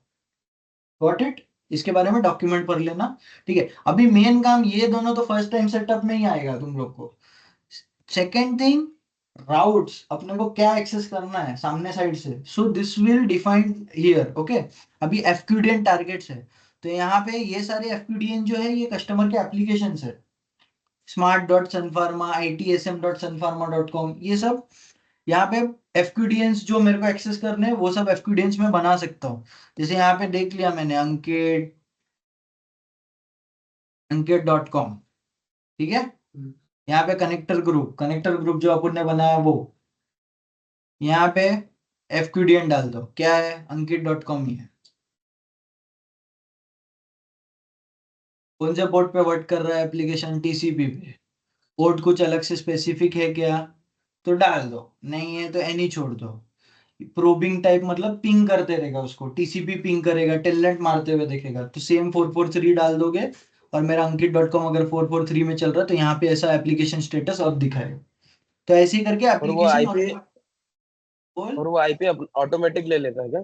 Got it. इसके बारे में डॉक्यूमेंट पढ़ लेना, ठीक है। अभी मेन काम ये दोनों तो फर्स्ट टाइम सेटअप में ही आएगा तुम लोग को। सेकेंड थिंग, राउट्स अपने को क्या एक्सेस करना है सामने साइड से, so this will defined here, okay. अभी एफक्यूडीएन टारगेट्स है, तो यहाँ पे ये सारे एफक्यूडीएन जो है ये कस्टमर के एप्लीकेशन है। smart.sunpharma, itsm.sunpharma.com, ये सब यहाँ पे एफक्यूडीएंस जो मेरे को एक्सेस करने हैं वो सब एफक्यूडीएंस में बना सकता हूँ। जैसे यहाँ पे देख लिया मैंने अंकित अंकित.com, ठीक है। यहाँ पे कनेक्टर ग्रुप जो अपन ने बनाया वो, यहाँ पे एफक्यूडीएन डाल दो, क्या है, अंकित.com ही है। कौन से पोर्ट पे वर्क कर रहा है एप्लीकेशन, टीसीपी पे। पोर्ट कुछ अलग से स्पेसिफिक है क्या, तो डाल दो, नहीं है तो एनी छोड़ दो। प्रोबिंग टाइप मतलब पिंग करते रहेगा उसको, टीसीपी पिंग करेगा, टेलनेट मारते हुए देखेगा, तो सेम 443 डाल दोगे और मेरा अंकित.com अगर 443 में चल रहा है तो यहाँ पे ऐसा एप्लीकेशन स्टेटस अब दिखाएगा। तो ऐसे ही करके और वो एप्लीकेशन आईपी बोल। और वो आईपी ऑटोमेटिक ले लेता है क्या?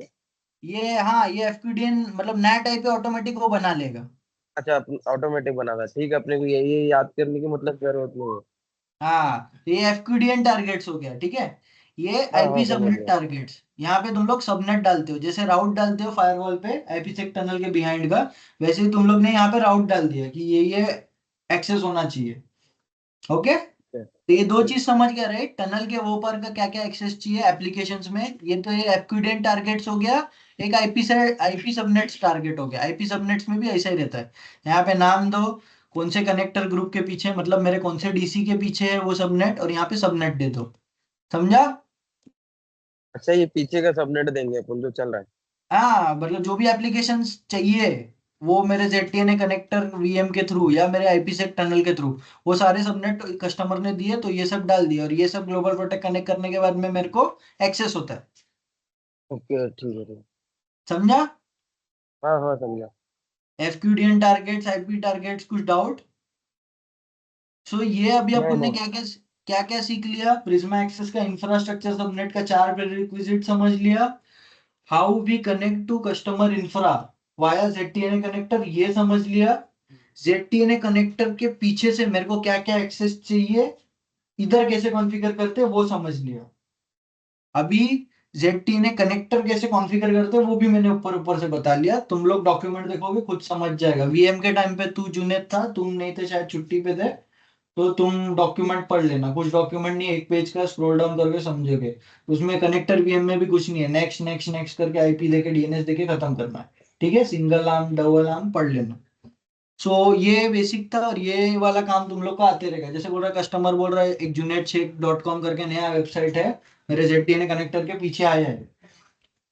ये हाँ, ये एफक्यूडीएन मतलब नैट आईपी ऑटोमेटिक वो बना लेगा। अच्छा, ऑटोमेटिक बनाता है, ठीक है, अपने को ये याद करने की मतलब जरूरत नहीं है। हाँ, तो ये एफक्यूडीएन टारगेट्स हो गया, ठीक है। ये हाँ हाँ, आईपी समझ सबनेट गया। टारगेट्स, यहाँ पे तुम लोग सबनेट डालते हो, जैसे राउट डालते हो फायरवॉल पे आईपीसेक टनल के बिहाइंड का, वैसे ही तुम लोग ने यहाँ पे राउट डाल दिया कि ये एक्सेस होना चाहिए। ओके, ठीक है, तो ये दो ठीक। चीज समझ गया राइट, टनल के वो पर का क्या क्या एक्सेस चाहिए एप्लीकेशंस में। ये तो ये एफक्यूडीएन टारगेट्स हो गया। एक आईपी से आईपी सबनेट्स टारगेट हो गया। आईपी सबनेट्स में भी ऐसा ही रहता है, यहाँ पे नाम दो कौन से कनेक्टर ग्रुप के पीछे, मतलब मेरे कौन से डीसी के पीछे है वो सबनेट, और यहाँ पे सबनेट दे दो। समझा? अच्छा, ये पीछे का सबनेट देंगे अपन जो चल रहा है। हाँ, मतलब जो भी एप्लीकेशन चाहिए वो मेरे ZTNA कनेक्टर वीएम के थ्रू या मेरे आईपीसेक टनल के थ्रू, वो सारे सबनेट कस्टमर ने दिए तो ये सब डाल दिया, और ये सब ग्लोबल प्रोटेक्ट कनेक्ट करने के बाद में मेरे को एक्सेस होता है। ओके, ठीक है, ठीक। समझा? हाँ हाँ, समझा। एफक्यूडीएन टारगेट्स, आईपी टारगेट्स, कुछ डाउट? सो ये अभी नहीं अपन ने नहीं। क्या क्या सीख लिया, प्रिज्मा एक्सेस का इंफ्रास्ट्रक्चर सबनेट का 4 प्रीरिक्विजिट समझ लिया, how we connect to customer infra via ZTNA connector ये समझ लिया, ZTNA कनेक्टर के पीछे से मेरे को क्या क्या एक्सेस चाहिए, इधर कैसे कॉन्फ़िगर करते हैं वो समझ लिया। अभी ZTNA कनेक्टर कैसे कॉन्फ़िगर करते हैं वो भी मैंने ऊपर ऊपर से बता लिया, तुम लोग डॉक्यूमेंट देखोगे खुद समझ जाएगा। वीएम के टाइम पे तू जुनेद था, तुम नहीं थे शायद, छुट्टी पे थे, तो तुम डॉक्यूमेंट पढ़ लेना, कुछ डॉक्यूमेंट नहीं, एक पेज का स्क्रॉल डाउन करके समझोगे। उसमें कनेक्टर वीएम में भी कुछ नहीं है, नेक्स्ट नेक्स्ट नेक्स्ट करके आईपी देके डीएनएस देके खत्म करना है। ठीक है, सिंगल आर्म डबल आर्म पढ़ लेना। सो ये बेसिक था, और ये वाला काम तुम लोग का आते रहेगा। जैसे बोल रहा है कस्टमर, बोल रहा है एक junaidshake.com करके नया वेबसाइट है मेरे ZTNA कनेक्टर के पीछे आया है,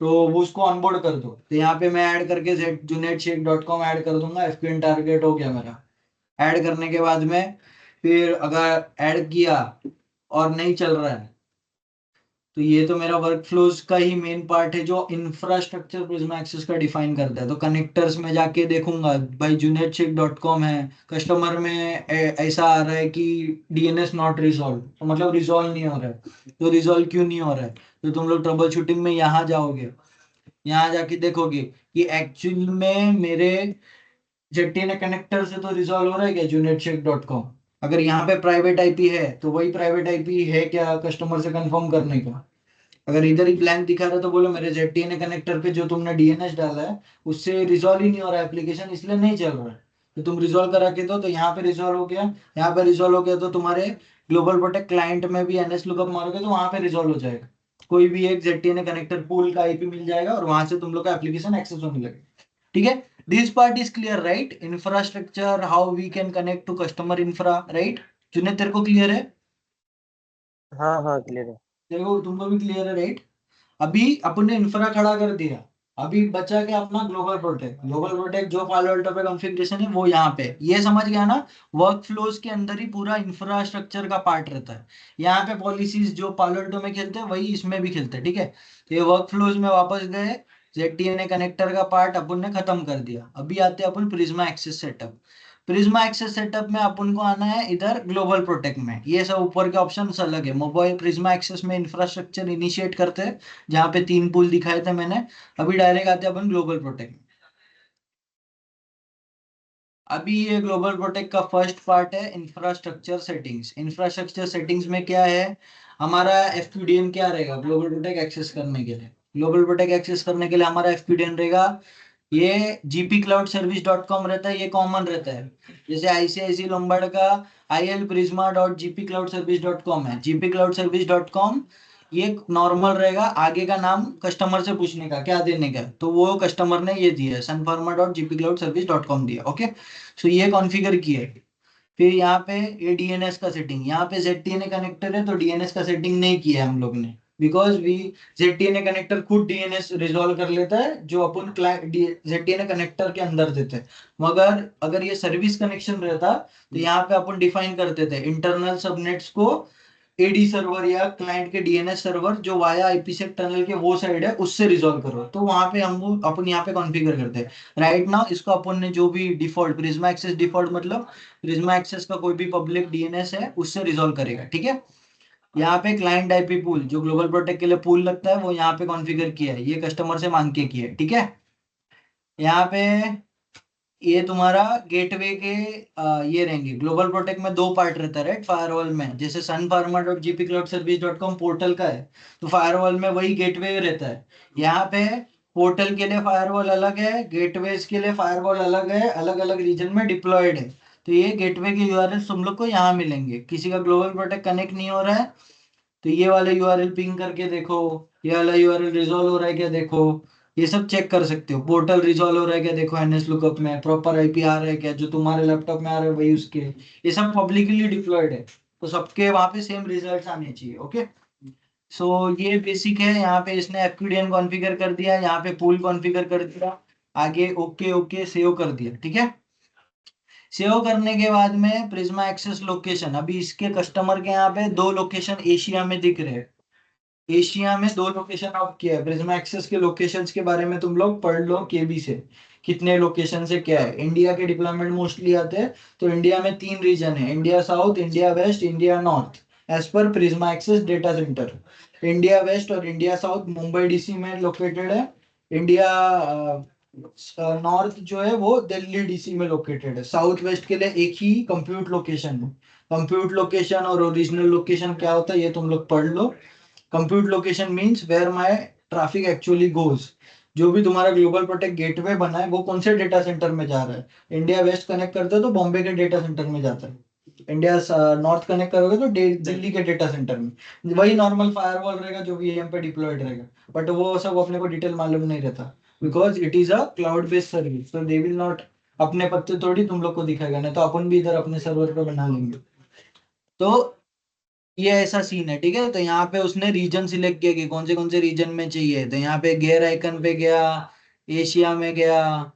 तो वो उसको ऑनबोर्ड कर दो, तो यहाँ पे मैं ऐड करके junaidshake.com ऐड कर दूंगा, एफक्यूएन टारगेट हो गया मेरा। ऐड करने के बाद में फिर अगर ऐड किया और नहीं चल रहा है, तो ये तो मेरा वर्क फ्लोज का ही मेन पार्ट है जो इंफ्रास्ट्रक्चर प्रिज्मा एक्सेस का डिफाइन करता है। तो कनेक्टर्स में जाके देखूंगा भाई junaidshake.com है, कस्टमर में ऐसा आ रहा है कि डीएनएस नॉट रिजॉल्व, तो मतलब रिजॉल्व नहीं हो रहा है, तो रिजॉल्व क्यों नहीं हो रहा है, तो तुम लोग ट्रबल शूटिंग में यहाँ जाओगे, यहाँ जाके देखोगे कि एक्चुअल में मेरे ZTNA कनेक्टर से तो रिजॉल्व हो रहा है क्या junaidshake.com। अगर यहाँ पे प्राइवेट आईपी है तो वही प्राइवेट आईपी है क्या कस्टमर से कंफर्म करने का। अगर इधर ही ब्लैंक दिखा रहा है तो बोलो मेरे ZTNA कनेक्टर पे जो तुमने डीएनएस डाला है उससे रिजॉल्व ही नहीं हो रहा है एप्लीकेशन, इसलिए नहीं चल रहा है, तो तुम रिजॉल्व करा के दो। तो यहाँ पे रिजॉल्व हो गया, यहाँ पे रिजॉल्व हो गया, तो तुम्हारे ग्लोबल प्रोटेक्ट क्लाइंट में भी एनएस लुकअप मारोगे तो वहां पे रिजॉल्व हो जाएगा। कोई भी एक ZTNA कनेक्टर पूल का आईपी मिल जाएगा और वहां से तुम लोग का एप्लीकेशन एक्सेस होने लगेगा। ठीक है, this part is clear right, infrastructure how we can connect to customer infra, right? जुने तेरे को क्लियर है? हाँ हाँ, क्लियर है। देखो तुमको भी क्लियर है राइट। अभी अपन ने इंफ्रा खड़ा कर दिया, अभी बचा क्या अपना ग्लोबल प्रोटेक्ट। ग्लोबल प्रोटेक्ट जो पालो अल्टो पे कॉन्फ़िगरेशन है वो यहाँ पे, ये समझ गया ना। वर्क फ्लोज के अंदर ही पूरा इंफ्रास्ट्रक्चर का पार्ट रहता है। यहाँ पे पॉलिसीज जो पालो अल्टो में खेलते हैं वही इसमें भी खेलते हैं, ठीक है। तो ये वर्क फ्लोज में वापस गए, ZTNA कनेक्टर का पार्ट अपन ने खत्म कर दिया। अभी आते हैं अपन Prisma Access setup. Prisma Access setup में अपन को आना है इधर ग्लोबल प्रोटेक्ट में, ये सब ऊपर के ऑप्शन अलग है। मोबाइल प्रिज्मा एक्सेस में इंफ्रास्ट्रक्चर इनिशिएट करते हैं, जहाँ पे 3 पुल दिखाए थे मैंने। अभी डायरेक्ट आते हैं अपन ग्लोबल प्रोटेक्ट। अभी ये ग्लोबल प्रोटेक्ट का फर्स्ट पार्ट है इंफ्रास्ट्रक्चर सेटिंग्स। इंफ्रास्ट्रक्चर सेटिंग्स में क्या है, हमारा एफक्यूडीएन क्या रहेगा ग्लोबल प्रोटेक्ट एक्सेस करने के लिए। ग्लोबल प्रोटेक्ट एक्सेस करने के लिए हमारा एफक्यूडीएन रहेगा, ये gpcloudservice.com रहता है, ये कॉमन रहता है। जैसे आईसीआईसी लोम्बार्ड का ilprisma.gpcloudservice.com है, gpcloudservice.com ये नॉर्मल रहेगा, आगे का नाम कस्टमर से पूछने का क्या देने का, तो वो कस्टमर ने ये दिया है sunpharma.gpcloudservice.com दिया। ओके, सो ये कॉन्फ़िगर किया है। फिर यहाँ पे ये डीएनएस का सेटिंग, यहाँ पे ZTNA कनेक्टर है तो डीएनएस का सेटिंग नहीं किया है हम लोग ने, बिकॉज वी ZTNA कनेक्टर खुद डीएनएस रिजॉल्व कर लेता है जो अपन ZTNA कनेक्टर के अंदर देते हैं। मगर अगर ये सर्विस कनेक्शन रहता तो यहाँ पे अपन डिफाइन करते थे इंटरनल सबनेट्स को एडी सर्वर या क्लाइंट के डीएनएस सर्वर जो वाया आईपीसेक टनल के वो साइड है उससे रिजॉल्व करो, तो वहां पे हम अपन यहाँ पे कॉन्फ़िगर करते हैं। राइट नाउ इसको अपन ने जो भी डिफॉल्ट प्रिज्मा एक्सेस डिफॉल्ट मतलब प्रिज्मा एक्सेस का कोई भी पब्लिक डीएनएस है उससे रिजॉल्व करेगा, ठीक है। यहाँ पे क्लाइंट आईपी पूल जो ग्लोबल प्रोटेक्ट के लिए पूल लगता है वो यहाँ पे कॉन्फ़िगर किया है, ये कस्टमर से मांग के किया है, ठीक है। यहाँ पे ये तुम्हारा गेटवे के ये रहेंगे। ग्लोबल प्रोटेक्ट में दो पार्ट रहता है राइट, फायरवॉल में जैसे sunpharma.gpcloudservice.com पोर्टल का है, तो फायरवॉल में वही गेटवे रहता है। यहाँ पे पोर्टल के लिए फायरवॉल अलग है, गेटवेज के लिए फायरवॉल अलग है, अलग अलग रीजन में डिप्लॉयड है। तो ये गेटवे के यूआरएल तुम लोग को यहाँ मिलेंगे। किसी का ग्लोबल प्रोटेक्ट कनेक्ट नहीं हो रहा है तो ये वाला यूआरएल पिंग करके देखो, ये वाला यूआरएल रिजॉल्व हो रहा है क्या देखो, ये सब चेक कर सकते हो। पोर्टल रिजॉल्व हो रहा है क्या देखो, एनएस लुकअप में प्रॉपर आईपी आ रहा है क्या, जो तुम्हारे लैपटॉप में आ रहा है वही उसके। ये सब पब्लिकली डिप्लॉयड है तो सबके वहां पे सेम रिजल्ट्स आने चाहिए, ओके। सो ये बेसिक है। यहाँ पे इसने एफक्यूडीएन कॉन्फ़िगर कर दिया, यहाँ पे पूल कॉन्फ़िगर कर दिया, आगे ओके ओके सेव कर दिया, ठीक है। सेव करने के बाद में प्रिज्मा एक्सेस लोकेशन, अभी इसके कस्टमर के यहाँ पे दो लोकेशन एशिया में दिख रहे हैं। एशिया में दो लोकेशन ऑफ किया है। प्रिज्मा एक्सेस के लोकेशंस के बारे में तुम लोग पढ़ लो केबी से, कितने लोकेशन से क्या है। इंडिया के डिप्लॉयमेंट मोस्टली आते हैं, तो इंडिया में 3 रीजन है, India south, India west, India north, edge पर Prisma Access data centre. India west और इंडिया साउथ मुंबई डीसी में लोकेटेड है। इंडिया नॉर्थ जो है वो दिल्ली डीसी में लोकेटेड है। साउथ वेस्ट के लिए एक ही कंप्यूट लोकेशन है। कंप्यूट लोकेशन और ओरिजिनल लोकेशन क्या होता है ये तुम लोग पढ़ लो। Compute location means where my traffic actually goes. जो भी तुम्हारा ग्लोबल प्रोटेक्ट गेटवे बना है वो कौन से डेटा सेंटर में जा रहा है। इंडिया वेस्ट कनेक्ट करते हो तो बॉम्बे के डेटा सेंटर में जाता है। इंडिया नॉर्थ कनेक्ट करोगे तो दिल्ली के डेटा सेंटर में। वही नॉर्मल फायरवॉल रहेगा जो वीएम पे डिप्लॉयड रहेगा, बट वो सब अपने को डिटेल मालूम नहीं रहता, because it is a cloud based service, तो दे विल नॉट अपने पत्ते थोड़ी तुम लोग को दिखाएगा, नहीं तो अपन भी इधर अपने सर्वर पे बना लेंगे। तो ये ऐसा सीन है, ठीक है। तो यहाँ पे उसने रीजन सिलेक्ट किया कि कौन से रीजन में चाहिए, तो यहाँ पे गेयर आइकन पे गया, एशिया में गया।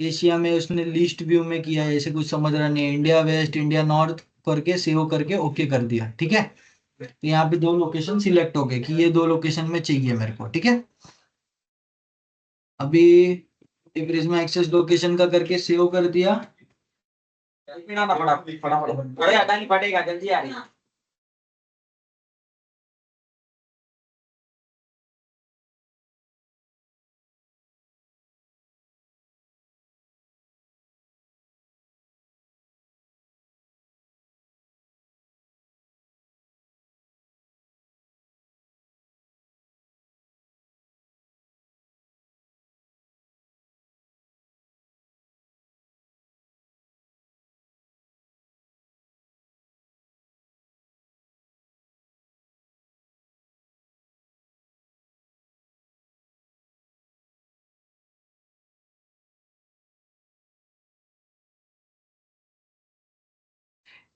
एशिया में उसने लिस्ट व्यू में किया, ऐसे कुछ समझ रहा नहीं है, इंडिया वेस्ट इंडिया नॉर्थ करके सेव करके ओके कर दिया, ठीक है। तो यहाँ पे दो लोकेशन सिलेक्ट हो गए कि ये दो लोकेशन में चाहिए मेरे को, ठीक है। अभी प्रिज्मा एक्सेस लोकेशन का करके सेव कर दिया। फटाफट अरे आता नहीं फटेगा जल्दी आ रही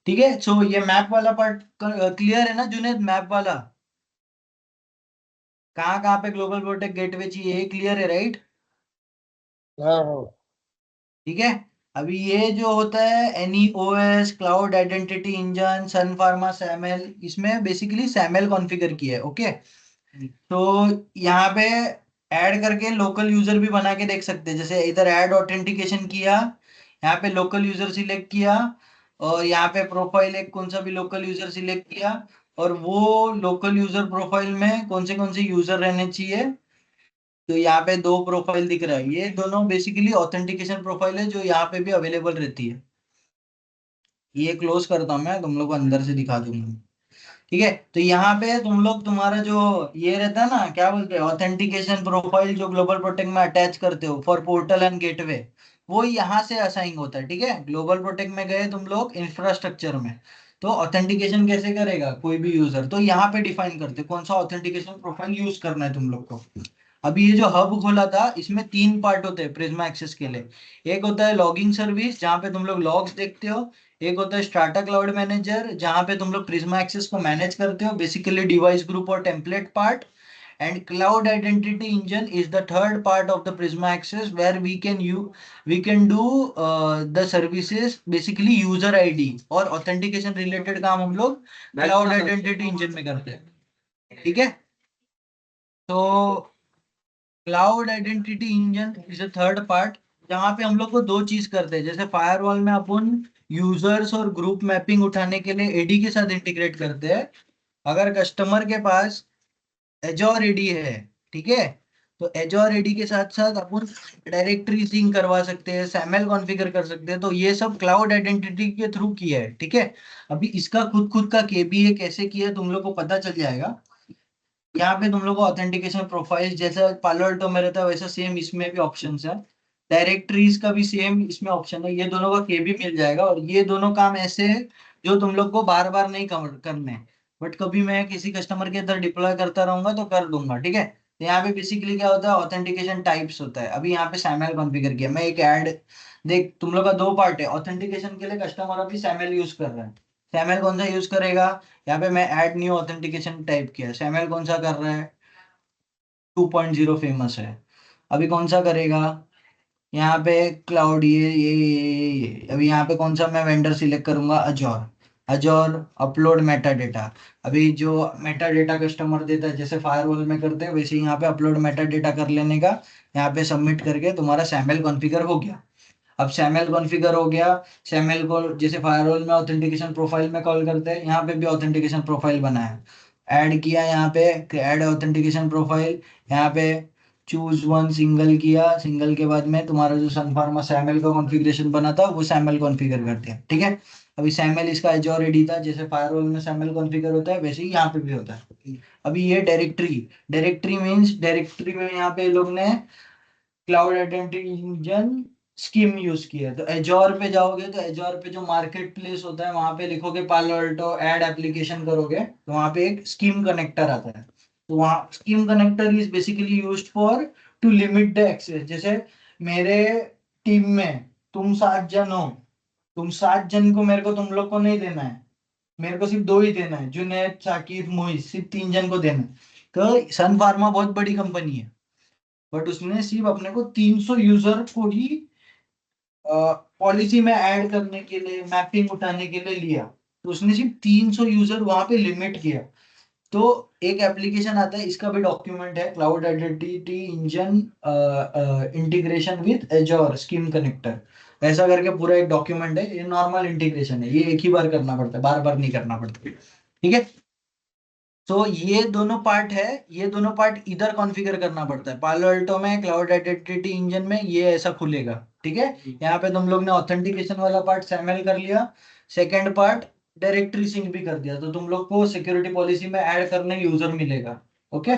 ठीक है। सो ये मैप वाला पार्ट क्लियर है ना जुनेद, मैप वाला कहाँ कहाँ पे ग्लोबल प्रोटेक्ट गेटवे चाहिए क्लियर है राइट। हाँ हाँ ठीक है। अभी ये जो होता है एनईओएस क्लाउड आइडेंटिटी इंजन सन फार्मा सैमल, इसमें बेसिकली सैमल कॉन्फ़िगर किया है, ओके। तो यहाँ पे ऐड करके लोकल यूजर भी बना के देख सकते हैं, जैसे इधर ऐड ऑथेंटिकेशन किया, यहाँ पे लोकल यूजर सिलेक्ट किया, और यहाँ पे प्रोफाइल एक कौन सा भी लोकल यूजर सिलेक्ट किया, और वो लोकल यूजर प्रोफाइल में कौन से यूजर रहने चाहिए। तो यहाँ पे दो प्रोफाइल दिख रहा है, ये दोनों बेसिकली ऑथेंटिकेशन प्रोफाइल है जो यहाँ पे भी अवेलेबल रहती है। ये क्लोज करता हूँ मैं, तुम लोग को अंदर से दिखा दूंगा, ठीक है। तो यहाँ पे तुम लोग तुम्हारा जो ये रहता है ना क्या बोलते हैं ऑथेंटिकेशन प्रोफाइल जो ग्लोबल प्रोटेक्ट में अटैच करते हो फॉर पोर्टल एंड गेटवे, वो यहाँ से असाइन होता है, ठीक है। ग्लोबल प्रोटेक्ट में गए तुम लोग इंफ्रास्ट्रक्चर में, तो ऑथेंटिकेशन कैसे करेगा कोई भी यूजर, तो यहाँ पे डिफाइन करते कौन सा ऑथेंटिकेशन प्रोफाइल यूज करना है तुम लोग को। अभी ये जो हब खोला था इसमें 3 पार्ट होते हैं प्रिज्मा एक्सेस के लिए। एक होता है लॉगिंग सर्विस जहाँ पे तुम लोग लॉग्स देखते हो, एक होता है स्ट्राटा क्लाउड मैनेजर जहाँ पे तुम लोग प्रिज्मा एक्सेस को मैनेज करते हो, बेसिकली डिवाइस ग्रुप और template part, and cloud identity engine is the third part of the Prisma Access where we can do the services basically user ID और authentication related काम हम लोग cloud identity engine में करते हैं, ठीक है? तो cloud identity engine is the third part जहां पे हम लोग को दो चीज करते हैं, जैसे फायरवॉल में अपन यूजर्स और ग्रुप मैपिंग उठाने के लिए एडी के साथ इंटीग्रेट करते हैं। अगर कस्टमर के पास एजोर एडी है, ठीक है, तो एजोर एडी के साथ साथ अपन डायरेक्टरी सिंक करवा सकते हैं, सैमल कॉन्फ़िगर कर सकते हैं, तो ये सब क्लाउड आइडेंटिटी के थ्रू किया है, ठीक है। अभी इसका खुद का केबीए कैसे किया है तुम लोग को पता चल जाएगा। यहाँ पे तुम लोग को ऑथेंटिकेशन प्रोफाइल जैसा पालो अल्टो में रहता है वैसा सेम इसमें भी ऑप्शंस है, डायरेक्टरीज का भी सेम इसमें ऑप्शन है, ये दोनों का केबी मिल जाएगा। और ये दोनों काम ऐसे है जो तुम लोग को बार बार नहीं करने, बट कभी मैं किसी कस्टमर के अंदर डिप्लॉय करता रहूंगा तो कर दूंगा, ठीक है। तो यहाँ पे बेसिकली क्या होता है, ऑथेंटिकेशन टाइप्स होता है। अभी यहाँ पे सैमल कॉन्फ़िगर किया मैं, एक ऐड देख, तुम लोग का दो पार्ट है, ऑथेंटिकेशन के लिए कस्टमर अभी सैमल यूज कर रहा है। सैमल कौन सा यूज करेगा, यहाँ पे मैं ऐड न्यू ऑथेंटिकेशन टाइप किया, सैमल कौन सा कर रहा है, 2.0 फेमस है। अभी कौन सा करेगा, यहाँ पे क्लाउड ये अभी यहाँ पे कौन सा मैं वेंडर सिलेक्ट करूंगा, अजोर। अजोर अपलोड मेटा डेटा, अभी जो मेटा डेटा कस्टमर देता है जैसे फायरवॉल में करते हैं वैसे यहाँ पे अपलोड मेटा डेटा कर लेने का, यहाँ पे सबमिट करके तुम्हारा सैमल कॉन्फ़िगर हो गया। अब सैमल कॉन्फ़िगर हो गया, सैमल को जैसे फायरवॉल में ऑथेंटिकेशन प्रोफाइल में कॉल करते हैं, यहाँ पे भी ऑथेंटिकेशन प्रोफाइल बनाया, ऐड किया, यहाँ पे ऐड ऑथेंटिकेशन प्रोफाइल, यहाँ पे चूज वन सिंगल किया, सिंगल के बाद में तुम्हारा जो सन फार्मा सैमल का कॉन्फ़िगरेशन बना था वो सैमल कॉन्फ़िगर करते हैं, ठीक है। अभी सैमल इसका एजोर रेडी था, जैसे फायरवॉल में सैमल कॉन्फ़िगर होता है वैसे ही यहाँ पे भी होता है। अभी ये डायरेक्टरी मींस डायरेक्टरी में यहाँ पे लोग ने cloud identity engine scheme use किया है। तो एजोर पे जाओगे तो एजोर पे जो मार्केट प्लेस होता है वहां पे लिखोगे पालो अल्टो ऐड एप्लीकेशन करोगे तो वहां पे एक स्कीम कनेक्टर आता है। तो वहां scheme connector is basically used for to limit the access. जैसे मेरे टीम में तुम 7 जन हो, तुम 7 जन को मेरे को तुम लोग को नहीं देना है, मेरे को सिर्फ 2 ही देना है, जुनैद साकिब मोहित, सिर्फ 3 जन को देना है। तो सन फार्मा बहुत बड़ी कंपनी है बट उसने सिर्फ अपने को 300 यूजर को ही पॉलिसी में ऐड करने के लिए मैपिंग उठाने के लिए लिया, तो उसने सिर्फ 300 यूजर वहां पे लिमिट किया। तो एक एप्लीकेशन आता है, इसका भी डॉक्यूमेंट है, cloud identity engine integration with एजोर scheme connector, ऐसा करके पूरा एक डॉक्यूमेंट है। ये नॉर्मल इंटीग्रेशन है, ये एक ही बार करना पड़ता है, बार बार नहीं करना पड़ता, ठीक है। तो ये दोनों पार्ट है, ये दोनों पार्ट इधर कॉन्फ़िगर करना पड़ता है। पालो अल्टो में क्लाउड आइडेंटिटी इंजन में ये ऐसा खुलेगा, ठीक है। यहाँ पे तुम लोग ने ऑथेंटिकेशन वाला पार्ट सैमल कर लिया, सेकंड पार्ट डायरेक्टरी सिंक भी कर दिया, तो तुम लोग को सिक्योरिटी पॉलिसी में ऐड करने यूजर मिलेगा, ओके।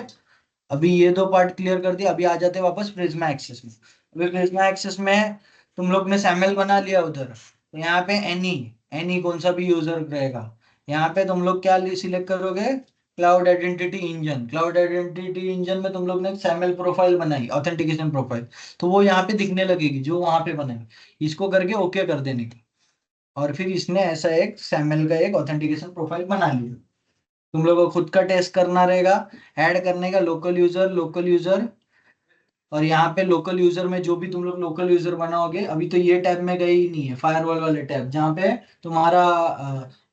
अभी ये दो पार्ट क्लियर कर दिया, अभी आ जाते हैं वापस प्रिज्मा एक्सेस में। अभी प्रिज्मा एक्सेस में तुम लोग ने सैमल बना लिया उधर, तो यहाँ पे एनी कौन सा भी यूजर रहेगा, यहाँ पे तुम लोग क्या सिलेक्ट करोगे, cloud identity engine. Cloud identity engine में तुम लोग ने सैमल प्रोफाइल बनाई, ऑथेंटिकेशन प्रोफाइल, तो वो यहाँ पे दिखने लगेगी जो वहां पे बनाई, इसको करके ओके कर देने की, और फिर इसने ऐसा एक सैमल का एक ऑथेंटिकेशन प्रोफाइल बना लिया। तुम लोग को खुद का टेस्ट करना रहेगा, ऐड करने का लोकल यूजर, और यहाँ पे लोकल यूजर में जो भी तुम लोग लोकल यूजर बनाओगे, अभी तो ये टैब में गए ही नहीं है, फायरवॉल वाले टैब जहाँ पे तुम्हारा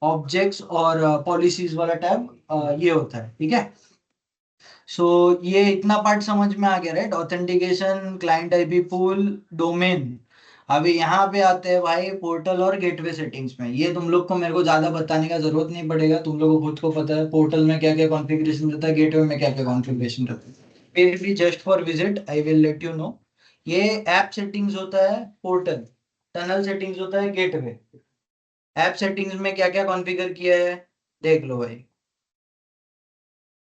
ऑब्जेक्ट्स और पॉलिसीज वाला टैब ये होता है, ठीक है। सो ये इतना पार्ट समझ में आ गया, right, authentication, client IP pool, domain. अभी यहाँ पे आते हैं भाई पोर्टल और गेटवे सेटिंग्स में। ये तुम लोग को मेरे को ज्यादा बताने का जरूरत नहीं पड़ेगा, तुम लोग को खुद को पता है पोर्टल में क्या क्या कॉन्फ़िगरेशन रहता है, गेटवे में क्या क्या कॉन्फ़िगरेशन रहता है। फिर भी just for visit I will let you know. ये ऐप सेटिंग्स होता है पोर्टल, टनल सेटिंग्स होता है गेटवे। ऐप सेटिंग्स में क्या क्या कॉन्फ़िगर किया है देख लो भाई,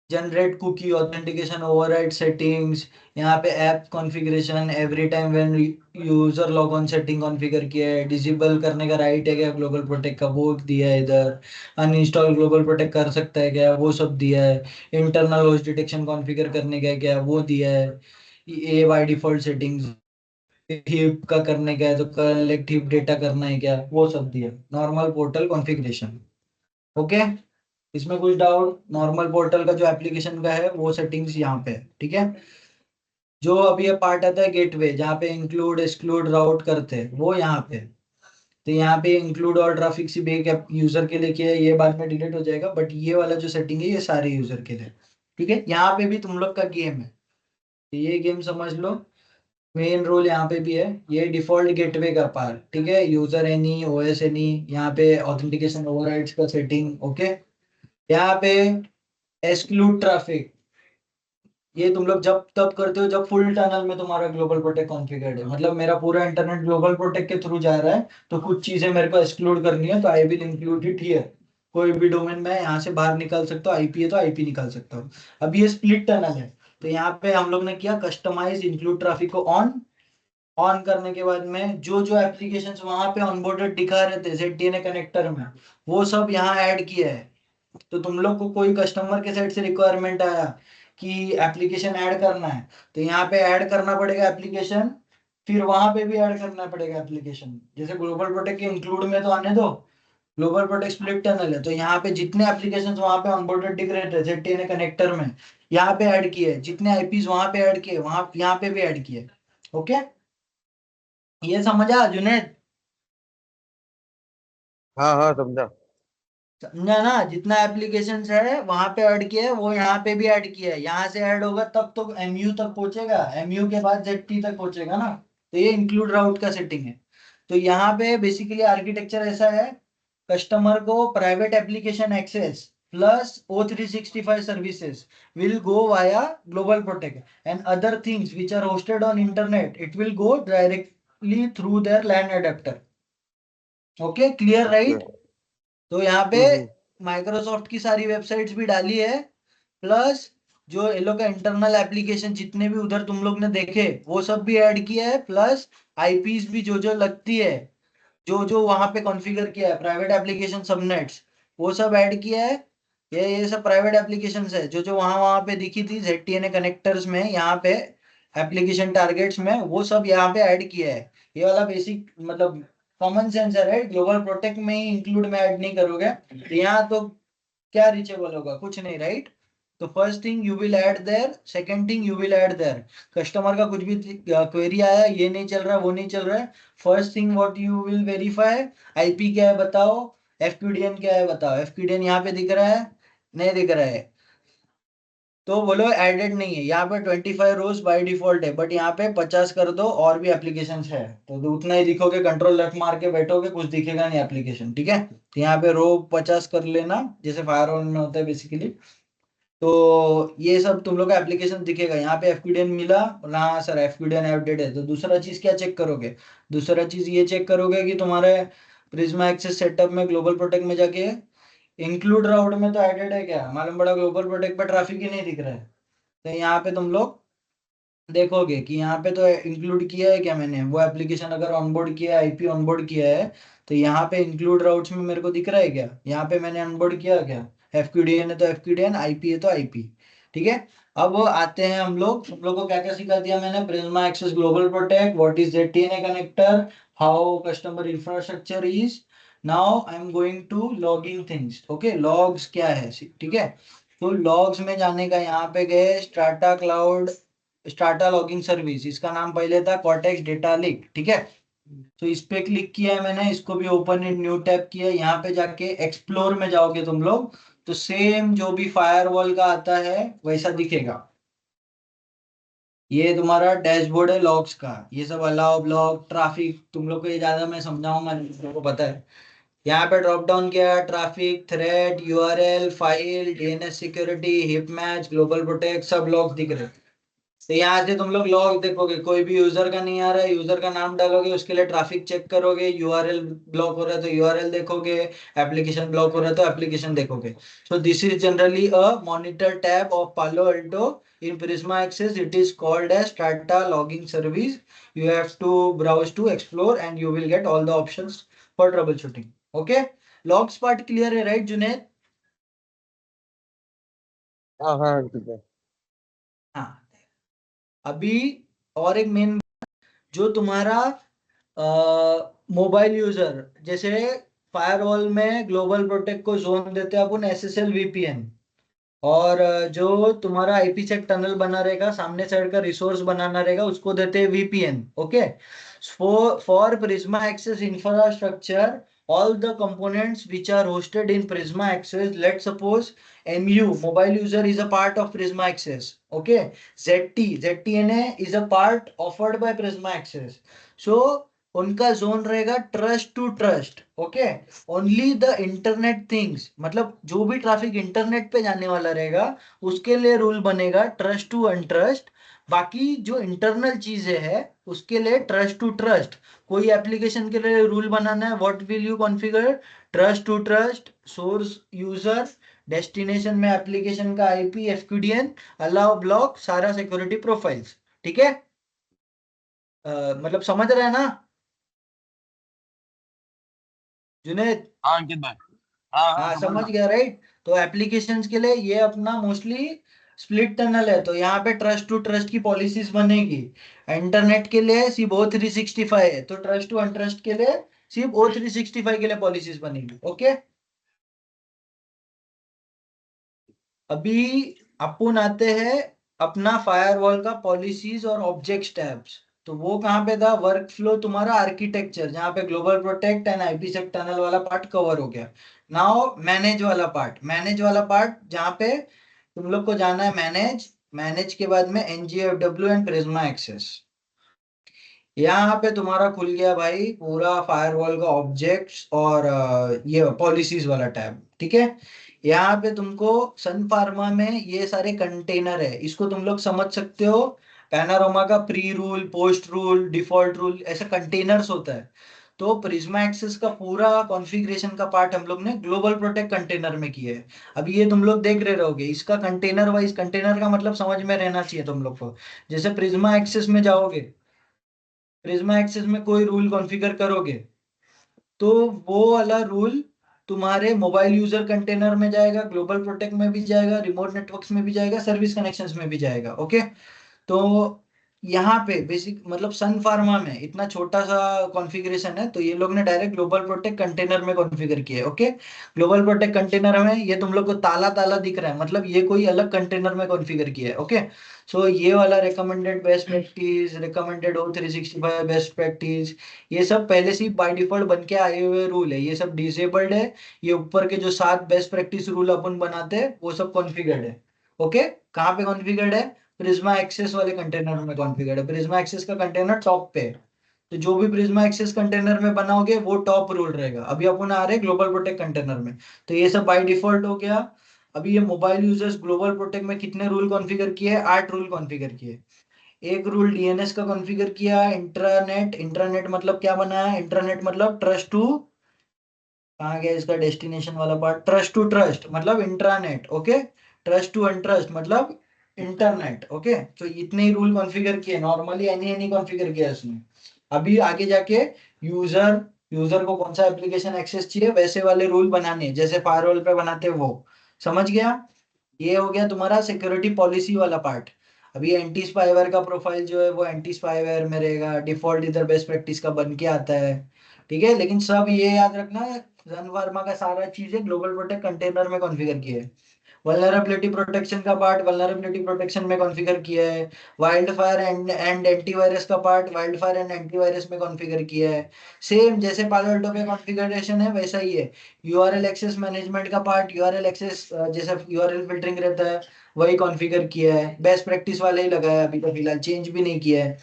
generate cookie, authentication override settings, यहाँ पे app configuration, every time when user log on setting configure किया है, डिसेबल करने का राइट है क्या ग्लोबल प्रोटेक्ट का वो दिया है इधर, अनइंस्टॉल ग्लोबल प्रोटेक्ट कर सकता है क्या वो सब दिया है, इंटरनल होस्ट डिटेक्शन कॉन्फ़िगर करने का क्या वो दिया है, ये बाय डिफॉल्ट सेटिंग्स, हीप का करने का है तो कलेक्ट हीप डेटा करना है क्या वो सब दिया, नॉर्मल पोर्टल कॉन्फ़िगरेशन, ओके। इसमें कुछ डाउट? नॉर्मल पोर्टल का जो एप्लीकेशन का है वो सेटिंग्स यहाँ पे है, ठीक है। जो अभी ये पार्ट आता है गेटवे, जहाँ पे इंक्लूड एक्सक्लूड राउट करते हैं, वो यहाँ पे है। तो यहाँ पे इंक्लूड और ट्रैफिक सी बेक यूजर के लिए किया है, ये बाद में डिलीट हो जाएगा, बट ये वाला जो सेटिंग है ये सारे यूजर के लिए, ठीक है। यहाँ पे भी तुम लोग का गेम है, तो ये गेम समझ लो। मेन रोल यहाँ पे भी है, ये डिफॉल्ट गेटवे का पार्ट, ठीक है। यूजर एनी, ओएस एनी, यहाँ पे ऑथेंटिकेशन ओवरराइड्स का सेटिंग, ओके। यहाँ पे एक्सक्लूड ट्रैफिक, ये तुम लोग जब तब करते हो जब फुल टनल में तुम्हारा ग्लोबल प्रोटेक्ट कॉन्फ़िगर्ड है, मतलब मेरा पूरा इंटरनेट ग्लोबल प्रोटेक्ट के थ्रू जा रहा है, तो कुछ चीजें मेरे को एक्सक्लूड करनी है, तो I will include it here. कोई भी डोमेन में यहाँ से बाहर निकाल सकता हूँ, आईपी है तो आईपी निकाल सकता हूँ। अब ये स्प्लिट टनल है, तो यहाँ पे हम लोग ने किया कस्टमाइज इंक्लूड ट्रैफिक को ऑन। ऑन करने के बाद में जो जो एप्लीकेशंस वहां पे ऑनबोर्डेड दिखा रहे थे ZTNA कनेक्टर में, वो सब यहाँ ऐड किया है। तो तुम लोग को कोई कस्टमर के साइड से रिक्वायरमेंट आया कि एप्लीकेशन ऐड करना है, तो यहाँ पे ऐड करना पड़ेगा एप्लीकेशन, फिर वहां पे भी ऐड करना पड़ेगा एप्लीकेशन। जैसे ग्लोबल प्रोटेक्ट के इंक्लूड में तो आने दो, ग्लोबल प्रोटेक्ट स्प्लिट टनल है, तो यहाँ पे जितने एप्लीकेशन वहां पे ऑनबोर्डेड दिख रहे थे ZTNA कनेक्टर में, यहाँ पे ऐड किए, जितने आईपीज वहां पे ऐड किए, वहां यहाँ पे भी ऐड किए, ओके। ये समझा जुनेद? हाँ हाँ समझा। समझा ना? जितना एप्लीकेशन है वहां पे ऐड किया है, वो यहाँ पे भी ऐड किया है। यहाँ से ऐड होगा तब तो एमयू तक पहुंचेगा, एमयू के बाद ZT तक पहुंचेगा ना। तो ये इंक्लूड राउट का सेटिंग है। तो यहाँ पे बेसिकली आर्किटेक्चर ऐसा है, कस्टमर को private application access plus O365 services will go via global protect and other things which are hosted on internet, it will go directly through their LAN adapter. Okay, clear, right? तो यहाँ पे हम्म। Microsoft की सारी websites भी डाली है, plus जो ये लोग का इंटरनल एप्लीकेशन जितने भी उधर तुम लोग ने देखे वो सब भी ऐड किया है, प्लस आईपीस भी जो जो लगती है, जो जो वहां पे कॉन्फ़िगर किया है, प्राइवेट एप्लीकेशन सबनेट्स, वो सब ऐड किया है। ये सब प्राइवेट एप्लीकेशंस है, जो जो वहां वहां पे दिखी थी ZTNA कनेक्टर्स में, यहाँ पे एप्लीकेशन टारगेट्स में, वो सब यहाँ पे ऐड किया है। ये वाला बेसिक मतलब कॉमन सेंस है, राइट? ग्लोबल प्रोटेक्ट में ही इंक्लूड में ऐड नहीं करोगे तो यहाँ तो क्या रीचेबल होगा? कुछ नहीं, राइट? तो first thing you will add there, second thing you will add there. Customer का कुछ भी क्वेरी आया, ये नहीं चल रहा वो नहीं चल रहा है, first thing what you will verify, IP क्या है बताओ, एफक्यूडीएन क्या है बताओ। एफक्यूडीएन यहाँ पे दिख रहा है? नहीं दिख रहा है, तो बोलो एडेड नहीं है। यहाँ पे 25 रोज बाय डिफॉल्ट है, बट यहाँ पे 50 कर दो, और भी एप्लीकेशन है, तो उतना ही दिखोगे, कंट्रोल F मार के बैठोगे, कुछ दिखेगा नहीं एप्लीकेशन, ठीक है। तो यहाँ पे रो 50 कर लेना, जैसे फायरवॉल में होता है बेसिकली। तो ये सब तुम लोग का एप्लीकेशन दिखेगा। यहाँ पे एफक्यूडीएन मिला, हाँ सर एफक्यूडीएन अपडेट है। तो दूसरा चीज क्या चेक करोगे? दूसरा चीज ये चेक करोगे कि तुम्हारे प्रिज्मा एक्सेस सेटअप में ग्लोबल प्रोटेक्ट में जाके इंक्लूड राउट में तो एडेड है क्या? मालूम पड़ा ग्लोबल प्रोटेक्ट पर ट्रैफिक ही नहीं दिख रहा है। तो यहाँ पे तुम लोग देखोगे कि यहाँ पे तो इंक्लूड किया है क्या मैंने, वो एप्लीकेशन अगर ऑनबोर्ड किया है, आईपी ऑनबोर्ड किया है, तो यहाँ पे इंक्लूड राउट्स में मेरे को दिख रहा है क्या? यहाँ पे मैंने ऑनबोर्ड किया क्या? एफक्यूडीएन है तो एफक्यूडीएन, आईपी है तो आईपी, ठीक है। अब आते हैं हम लोग को क्या क्या सिखा दिया मैंने? Prisma Access Global Protect, what is ZTNA connector, how customer infrastructure is. Now I am going to logging things, okay. Logs क्या है, ठीक है। तो लॉग्स में जाने का, यहाँ पे गए strata cloud, strata Logging service, इसका नाम पहले था कॉर्टेक्स डेटा लिंक, ठीक है। तो इस पे क्लिक किया है मैंने, इसको भी ओपन इन न्यू टैब किया। यहाँ पे जाके एक्सप्लोर में जाओगे तुम लोग, तो सेम जो भी फायरवॉल का आता है वैसा दिखेगा। ये तुम्हारा डैशबोर्ड है लॉग्स का, ये सब अलाउ ब्लॉक ट्रैफिक, तुम लोग को ये ज्यादा मैं समझाऊंगा नहीं, तुम लोग को पता है। यहाँ पे ड्रॉप डाउन किया, traffic, thread, URL, file, DNS security, hip match, global protect, सब लॉग्स दिख रहे हैं। तो यहाँ से तुम लोग लॉग देखोगे, कोई भी यूजर का नहीं आ रहा है, यूजर का नाम डालोगे, उसके लिए ट्रैफिक चेक करोगे, यूआरएल ब्लॉक हो रहा है तो यूआरएल देखोगे, एप्लीकेशन ब्लॉक हो रहा है तो एप्लीकेशन देखोगे। सो this is generally a monitor tab of Palo Alto in Prisma Access. It is called as Strata logging service. You have to browse to explore and you will get all the options for troubleshooting. Okay, logs part clear है, right Junaid? हाँ हाँ ठीक है। हाँ, अभी और एक main, जो तुम्हारा मोबाइल यूजर, जैसे फायरवॉल में ग्लोबल प्रोटेक्ट को जोन देते हैं अपन SSL VPN, और जो तुम्हारा आईपीसेक टनल बना रहेगा, सामने साइड का रिसोर्स बनाना रहेगा, उसको देते हैं VPN. Okay, for Prisma Access infrastructure, all the components which are hosted in Prisma Access, let's suppose MU, mobile user, is a part of Prisma Access. Okay, ZTNA is a part offered by Prisma Access. So उनका zone रहेगा trust to trust. Okay, only the internet things, मतलब जो भी traffic internet पे जाने वाला रहेगा उसके लिए रूल बनेगा ट्रस्ट टू अनट्रस्ट. बाकी जो इंटरनल चीजें है उसके लिए ट्रस्ट टू ट्रस्ट. कोई एप्लीकेशन के लिए रूल बनाना है, what will you configure? Trust to trust, source user, destination में एप्लीकेशन का IP, FQDN, अलाउ ब्लॉक, सारा सिक्योरिटी प्रोफाइल्स. ठीक है, मतलब समझ रहे हैं ना जुनेद? हाँ अंकित भाई, हाँ हाँ हाँ, समझ समझ रहा। गया राइट. तो एप्लीकेशंस के लिए ये अपना मोस्टली स्प्लिट टनल है, तो यहाँ पे ट्रस्ट टू ट्रस्ट की पॉलिसीज बनेगी. इंटरनेट के लिए सिर्फ O365 है, तो ट्रस्ट टू अनट्रस्ट के लिए सिर्फ O365 के लिए पॉलिसीज बनेगी. ओके, अभी अपन आते हैं अपना फायरवॉल का पॉलिसीज और ऑब्जेक्ट्स टैब्स. तो वो कहाँ पे था? वर्क फ्लो तुम्हारा आर्किटेक्चर, जहाँ पे global Protect and IPsec tunnel वाला पार्ट कवर हो गया. नाउ मैनेज वाला पार्ट जहाँ पे तुम लोग को जाना है मैनेज के बाद में NGFW एंड प्रिज्मा एक्सेस. यहाँ पे तुम्हारा खुल गया भाई पूरा फायरवॉल का ऑब्जेक्ट्स और ये पॉलिसीज वाला टैब. ठीक है, यहाँ पे तुमको सन फार्मा में ये सारे कंटेनर है, इसको तुम लोग समझ सकते हो. पैनारोमा का pre rule, post rule, default rule, ऐसे कंटेनर्स होता है. तो प्रिज्मा एक्सेस का पूरा कॉन्फ़िगरेशन का पार्ट हम लोग ने ग्लोबल प्रोटेक्ट कंटेनर में किया है. अभी ये तुम लोग देख रहे रहोगे, इसका कंटेनर वाइज, कंटेनर का मतलब समझ में रहना चाहिए तुम लोग को. जैसे प्रिज्मा एक्सेस में जाओगे, प्रिज्मा एक्सेस में कोई रूल कॉन्फ़िगर करोगे तो वो वाला रूल तुम्हारे मोबाइल यूजर कंटेनर में जाएगा, ग्लोबल प्रोटेक्ट में भी जाएगा, रिमोट नेटवर्क्स में भी जाएगा, सर्विस कनेक्शंस में भी जाएगा. ओके, तो यहाँ पे बेसिक मतलब सन फार्मा में इतना छोटा सा कॉन्फ़िगरेशन है, तो ये लोग ने डायरेक्ट ग्लोबल प्रोटेक्ट कंटेनर में कॉन्फ़िगर किया है. ओके, ग्लोबल प्रोटेक्ट कंटेनर में ये तुम लोग को ताला ताला दिख रहा है, मतलब ये कोई अलग कंटेनर में कॉन्फ़िगर किया है. ओके, सो ये वाला recommended best practice, recommended O365 best practice, ये सब पहले से ही बाय डिफॉल्ट बन के आए हुए रूल है, ये सब डिसेबल्ड है. ये ऊपर के जो 7 बेस्ट प्रैक्टिस रूल अपन बनाते हैं वो सब कॉन्फ़िगर्ड है. ओके, कहाँ पे कॉन्फ़िगर्ड है? प्रिज्मा एक्सेस वाले कंटेनर में कॉन्फ़िगर्ड है. प्रिज्मा एक्सेस का कंटेनर टॉप पे है, तो जो भी प्रिज्मा एक्सेस कंटेनर में बनाओगे वो टॉप रूल रहेगा. अभी अपन आ रहे हैं ग्लोबल प्रोटेक्ट कंटेनर में, तो ये सब बाय डिफॉल्ट हो गया. अभी ये मोबाइल यूजर्स ग्लोबल प्रोटेक्ट में कितने रूल कॉन्फ़िगर किए? 8 रूल कॉन्फ़िगर किए. एक रूल DNS का कॉन्फ़िगर किया. इंट्रानेट मतलब क्या बनाया? इंट्रानेट मतलब ट्रस्ट टू, कहाँ गया इसका डेस्टिनेशन वाला पार्ट? ट्रस्ट टू ट्रस्ट मतलब इंट्रानेट. ओके, ट्रस्ट टू अनट्रस्ट मतलब इंटरनेट. ओके, तो इतने ही रूल कॉन्फ़िगर किए. नॉर्मली एनी कॉन्फ़िगर किया इसने. अभी आगे जाके यूजर यूजर को कौन सा एप्लीकेशन एक्सेस चाहिए वैसे वाले रूल बनाने हैं, जैसे फायरवॉल पे बनाते हैं वो. समझ गया? ये हो गया तुम्हारा सिक्योरिटी पॉलिसी वाला पार्ट. अभी एंटी स्पाईवेयर का प्रोफाइल जो है वो एंटी स्पाईवेयर में रहेगा, डिफॉल्ट इधर बेस्ट प्रैक्टिस का बन के आता है. ठीक है, लेकिन सब ये याद रखना, सन फार्मा का सारा चीजें ग्लोबल प्रोटेक्ट कंटेनर में कॉन्फ़िगर किया है. वल्नरेबिलिटी प्रोटेक्शन का पार्ट वल्नरेबिलिटी प्रोटेक्शन में कॉन्फ़िगर किया है. वाइल्ड फायर एंड एंटीवायरस का part wild fire and antivirus में कॉन्फ़िगर किया है. सेम जैसे पालो अल्टो पे कॉन्फ़िगरेशन है वैसा ही है. URL एक्सेस मैनेजमेंट का पार्ट URL एक्सेस, जैसे URL फिल्टरिंग रहता है वही कॉन्फ़िगर किया है. बेस्ट प्रैक्टिस वाले ही लगाया, अभी तो फिलहाल चेंज भी नहीं किया है.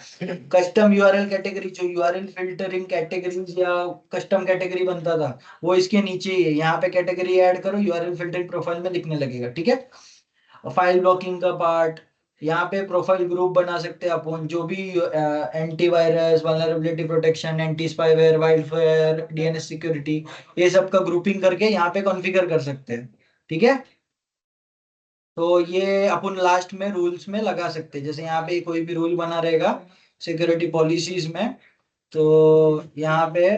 कस्टम URL कैटेगरी, जो URL फिल्टरिंग कैटेगरीज या कस्टम कैटेगरी बनता था वो इसके नीचे ही है. यहाँ पे कैटेगरी ऐड करो, URL फिल्टरिंग प्रोफाइल में दिखने लगेगा. ठीक है, फाइल ब्लॉकिंग का पार्ट, यहाँ पे प्रोफाइल ग्रुप बना सकते हैं अपन, जो भी antivirus, vulnerability protection, anti spyware, wildfire, DNS security, ये सब का ग्रुपिंग करके यहाँ पे कॉन्फ़िगर कर सकते हैं. ठीक है, तो ये अपन लास्ट में रूल्स में लगा सकते हैं. जैसे यहाँ पे कोई भी रूल बना रहेगा सिक्योरिटी पॉलिसीज में, तो यहाँ पे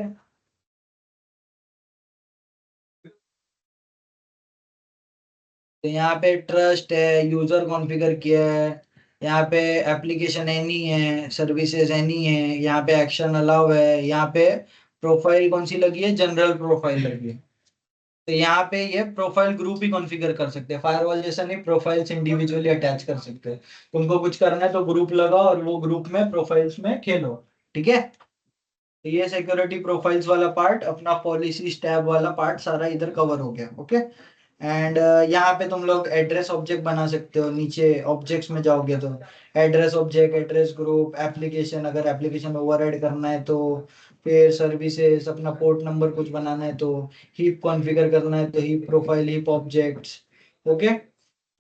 ट्रस्ट है, यूजर कॉन्फ़िगर किया है. यहाँ पे एप्लीकेशन एनी है, सर्विसेज एनी है, यहाँ पे एक्शन अलाउ है, यहाँ पे प्रोफाइल कौन सी लगी है, जनरल प्रोफाइल लगी है। तो यहाँ पे ये प्रोफाइल ग्रुप ही कॉन्फ़िगर कर सकते हैं, फायरवॉल जैसा नहीं प्रोफाइल्स इंडिविजुअली अटैच कर सकते हैं। तुमको कुछ करना है तो ग्रुप लगाओ और वो ग्रुप में प्रोफाइल्स में खेलो, ठीक है। तो ये सिक्योरिटी प्रोफाइल्स वाला पार्ट, अपना पॉलिसीज टैब वाला पार्ट सारा इधर कवर हो गया, ओके। एंड यहाँ पे तुम लोग एड्रेस ऑब्जेक्ट बना सकते हो, नीचे ऑब्जेक्ट्स में जाओगे तो address object, address group, application, अगर एप्लीकेशन ओवरराइड करना है तो, फिर सर्विसेज, अपना पोर्ट नंबर कुछ बनाना है तो, हीप कॉन्फ़िगर करना है तो heap profile, heap objects, okay.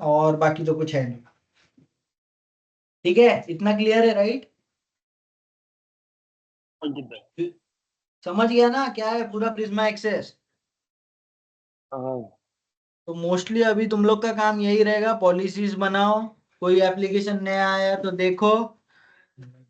और बाकी तो कुछ है नहीं, ठीक है। इतना क्लियर है, राइट? समझ गया ना क्या है पूरा प्रिज्मा एक्सेस? हाँ तो मोस्टली अभी तुम लोग का काम यही रहेगा, पॉलिसीज बनाओ, कोई एप्लीकेशन नया आया तो देखो,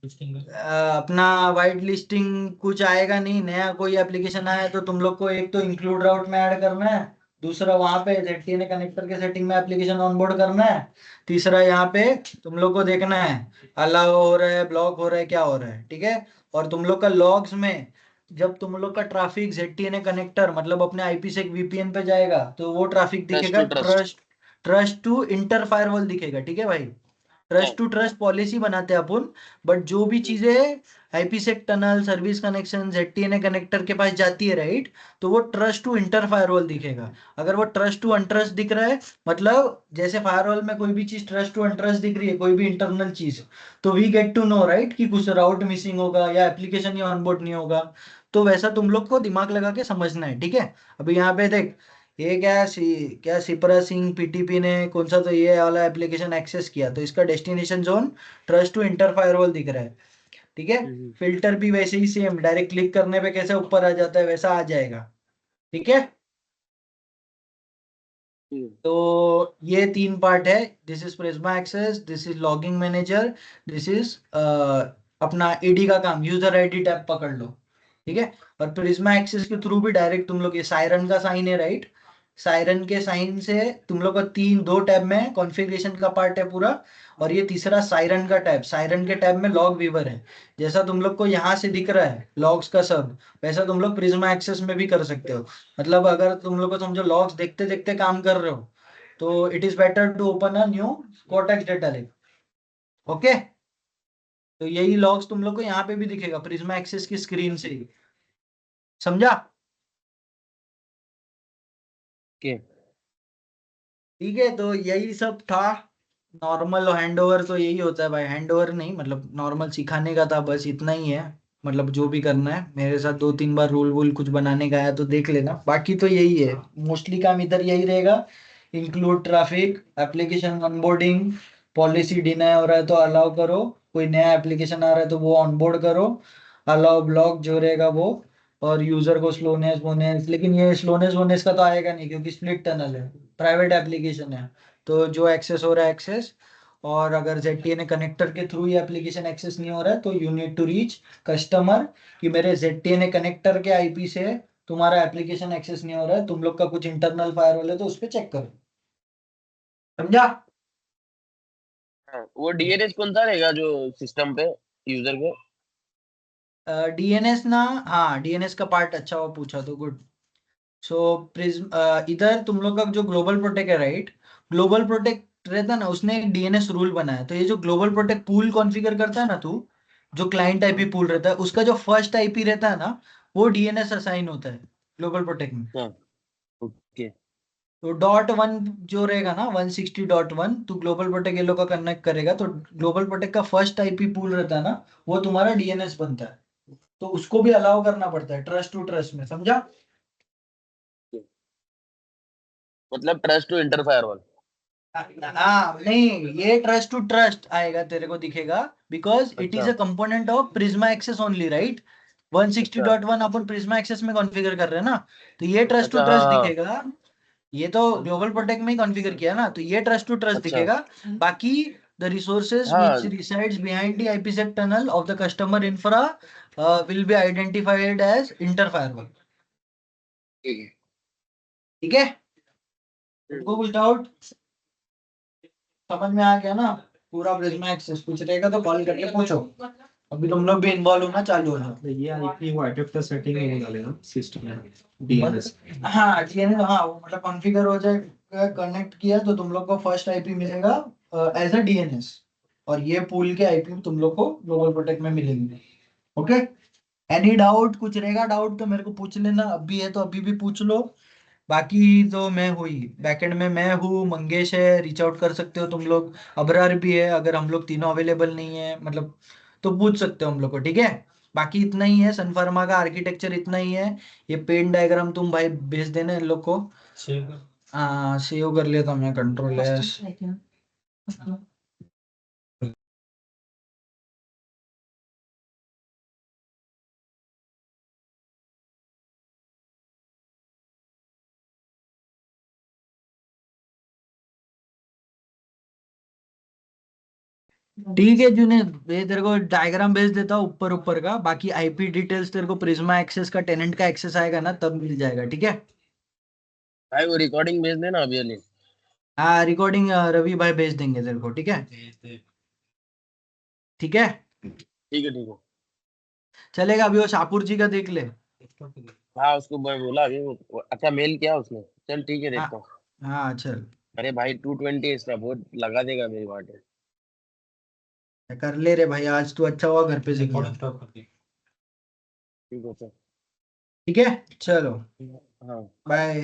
अपना वाइट लिस्टिंग कुछ आएगा नहीं, नया कोई एप्लीकेशन आया तो तुम लोग को एक तो इंक्लूड राउट में ऐड करना है, दूसरा वहां पे ZTNA कनेक्टर के सेटिंग में एप्लीकेशन ऑनबोर्ड करना है, तीसरा यहाँ पे तुम लोग को देखना है अलाउ हो रहा है, ब्लॉक हो रहा है, क्या हो रहा है, ठीक है। और तुम लोग का लॉग्स में जब तुम लोग का ट्रैफिक ZTNA कनेक्टर मतलब अपने IPsec VPN पे जाएगा तो वो ट्रैफिक दिखेगा, ट्रस्ट टू इंटर फायरवॉल दिखेगा, ठीक है भाई। ट्रस्ट टू ट्रस्ट पॉलिसी बनाते हैं अपन, बट जो भी चीजें IPsec tunnel, service connection, ZTNA connector के पास जाती है, राइट, तो वो ट्रस्ट टू इंटर फायरवॉल दिखेगा। अगर वो ट्रस्ट टू अनट्रस्ट दिख रहा है, मतलब जैसे फायरवॉल में कोई भी चीज ट्रस्ट टू अनट्रस्ट दिख रही है, कोई भी इंटरनल चीज, तो we get to know, right, कि कुछ राउट मिसिंग होगा या एप्लीकेशन या ऑनबोर्ड नहीं होगा। तो वैसा तुम लोग को दिमाग लगा के समझना है, ठीक है। अभी यहाँ पे देख, ये क्या सिपरा सिंह PTP ने कौन सा तो ये वाला एप्लीकेशन एक्सेस किया, तो इसका destination zone trust to inter firewall दिख रहा है, ठीक है। फिल्टर भी वैसे ही सेम, डायरेक्ट क्लिक करने पे कैसे ऊपर आ जाता है वैसा आ जाएगा, ठीक है। तो ये 3 पार्ट है, this is Prisma Access, this is logging manager, this is अपना AD का काम, यूजर ID टैब पकड़ लो, ठीक है। और प्रिज्मा एक्सेस के थ्रू भी डायरेक्ट तुम लोग, ये सायरन का साइन है, राइट, सायरन के साइन से तुम लोग का 2 टैब में कॉन्फ़िगरेशन का पार्ट है पूरा, और ये तीसरा सायरन का टैब, सायरन के टैब में लॉग व्यूअर है। जैसा तुम लोग को यहाँ से दिख रहा है लॉग्स का सब, वैसा तुम लोग प्रिज्मा एक्सेस में भी कर सकते हो। मतलब अगर तुम लोग को समझो लॉग्स देखते देखते काम कर रहे हो तो it is better to open a new Cortex Data Lake, okay. तो यही लॉग्स तुम लोग को यहाँ पे भी दिखेगा प्रिज्मा एक्सेस की स्क्रीन से ही, समझा? ओके। ठीक है, तो यही सब था। नॉर्मल हैंडओवर तो यही होता है भाई, हैंडओवर नहीं मतलब नॉर्मल सिखाने का था, बस इतना ही है। मतलब जो भी करना है मेरे साथ 2-3 बार रूल वूल कुछ बनाने का आया तो देख लेना, बाकी तो यही है, मोस्टली काम इधर यही रहेगा। Include traffic, application onboarding, policy deny हो रहा है तो अलाउ करो, कोई नया एप्लीकेशन आ रहा है तो वो ऑनबोर्ड करो, अलाउ ब्लॉक जो रहेगा वो, और यूजर को स्लोनेस वोनेस, लेकिन ये स्लोनेस वोनेस का तो आएगा नहीं क्योंकि स्प्लिट टनल है, प्राइवेट एप्लीकेशन है, तो जो एक्सेस हो रहा है एक्सेस। और अगर ZTNA कनेक्टर के थ्रू ये एप्लीकेशन एक्सेस नहीं हो रहा है तो you need to reach customer कि मेरे ZTNA कनेक्टर के IP से तुम्हारा एप्लीकेशन एक्सेस नहीं हो रहा है, तुम लोग का कुछ इंटरनल फायरवॉल है तो उस पर चेक करो, समझा? हाँ, वो DNS कौन सा रहेगा जो सिस्टम पे यूजर के? DNS ना, हाँ DNS का पार्ट अच्छा हुआ पूछा तो, गुड। सो प्रिज्म इधर तुम लोग का जो ग्लोबल प्रोटेक्ट है, राइट, ग्लोबल प्रोटेक्ट रहता है ना, उसने एक DNS रूल बनाया, तो ये जो ग्लोबल प्रोटेक्ट पूल कॉन्फ़िगर करता है ना तू, जो क्लाइंट IP पूल रहता है उसका जो फर्स्ट IP रहता है ना, वो DNS असाइन होता है ग्लोबल प्रोटेक्ट में। हाँ ओके। तो .1 जो रहेगा ना, 160.1, तू ग्लोबल प्रोटेक्ट ये लोग का कनेक्ट करेगा तो ग्लोबल प्रोटेक्ट का फर्स्ट IP पूल रहता है ना, वो तुम्हारा DNS बनता है, तो उसको भी अलाउ करना पड़ता है ट्रस्ट टू ट्रस्ट में, समझा? मतलब ट्रस्ट टू इंटर फायरवॉल। हाँ नहीं, ये ट्रस्ट टू ट्रस्ट आएगा तेरे को दिखेगा, बिकॉज इट इज अच्छा a component of Prisma Access only, right. अच्छा 160.1 अपन प्रिज्मा एक्सेस में कॉन्फ़िगर कर रहे हैं ना, तो ये ट्रस्ट टू अच्छा। हाँ ट्रस्ट हाँ। दिखेगा। ये तो ग्लोबल प्रोटेक्ट में ही कॉन्फ़िगर किया ना, तो ये ट्रस्ट टू ट्रस्ट अच्छा दिखेगा। बाकी द रिसोर्सेज हाँ which resides behind the IPsec tunnel of the customer infra will be identified as inter firewall, ठीक है। ठीक है। तुमको कुछ डाउट समझ में आ गया ना? पूरा प्रिज्मा एक्सेस कुछ रहेगा तो कॉल करके पूछो। अभी तुम लोग भी इन्वॉल्व होना चालू होना। तो ये आईपी वो एडेप्टर सेटिंग में वो डालेगा सिस्टम में डीएनएस। हाँ डीएनएस, हाँ वो मतलब कॉन्फ़िगर हो जाएगा, कनेक्ट किया तो तुम लोग को फर्स्ट आईपी मिलेगा एज अ डीएनएस, और ये पूल के आईपी तुम लोग को ग्लोबल प्रोटेक्ट में मिलेंगे। ओके, एनी डाउट, कुछ रहेगा डाउट तो मेरे को पूछ लेना, अभी है तो अभी भी पूछ लो। बाकी तो मैं हुई बैकएंड में, मैं हूँ, मंगेश है, रीच आउट कर सकते हो तुम लोग, अबरार भी है, अगर हम लोग तीनों अवेलेबल नहीं है मतलब तो पूछ सकते हो हम लोग को, ठीक है। बाकी इतना ही है, सनफार्मा का आर्किटेक्चर इतना ही है। ये पेन डायग्राम तुम भाई भेज देना इन लोग को। हाँ सेव कर लिया था मैं, कंट्रोल एस। ठीक है जुनेद, ये तेरे को डायग्राम भेज देता हूँ ऊपर ऊपर का, बाकी आईपी डिटेल्स तेरे को प्रिज्मा एक्सेस का, टेनेंट का एक्सेस आएगा ना तब मिल जाएगा, ठीक है। भाई वो रिकॉर्डिंग भेज देना अभी वाली। हाँ रिकॉर्डिंग रवि भाई भेज देंगे तेरे को, ठीक है। ठीक है ठीक है ठीक है। चलेगा, अभी वो शाहपुर जी का देख ले। हाँ उसको मैं बोला अभी अच्छा मेल किया उसने। चल ठीक है हाँ देखता हूँ। हाँ चल, अरे भाई 220 इसका बहुत लगा देगा मेरी बात। कर ले रे भाई, आज तू अच्छा हुआ घर पे से किया। ठीक है सर। ठीक है चलो, हाँ बाय।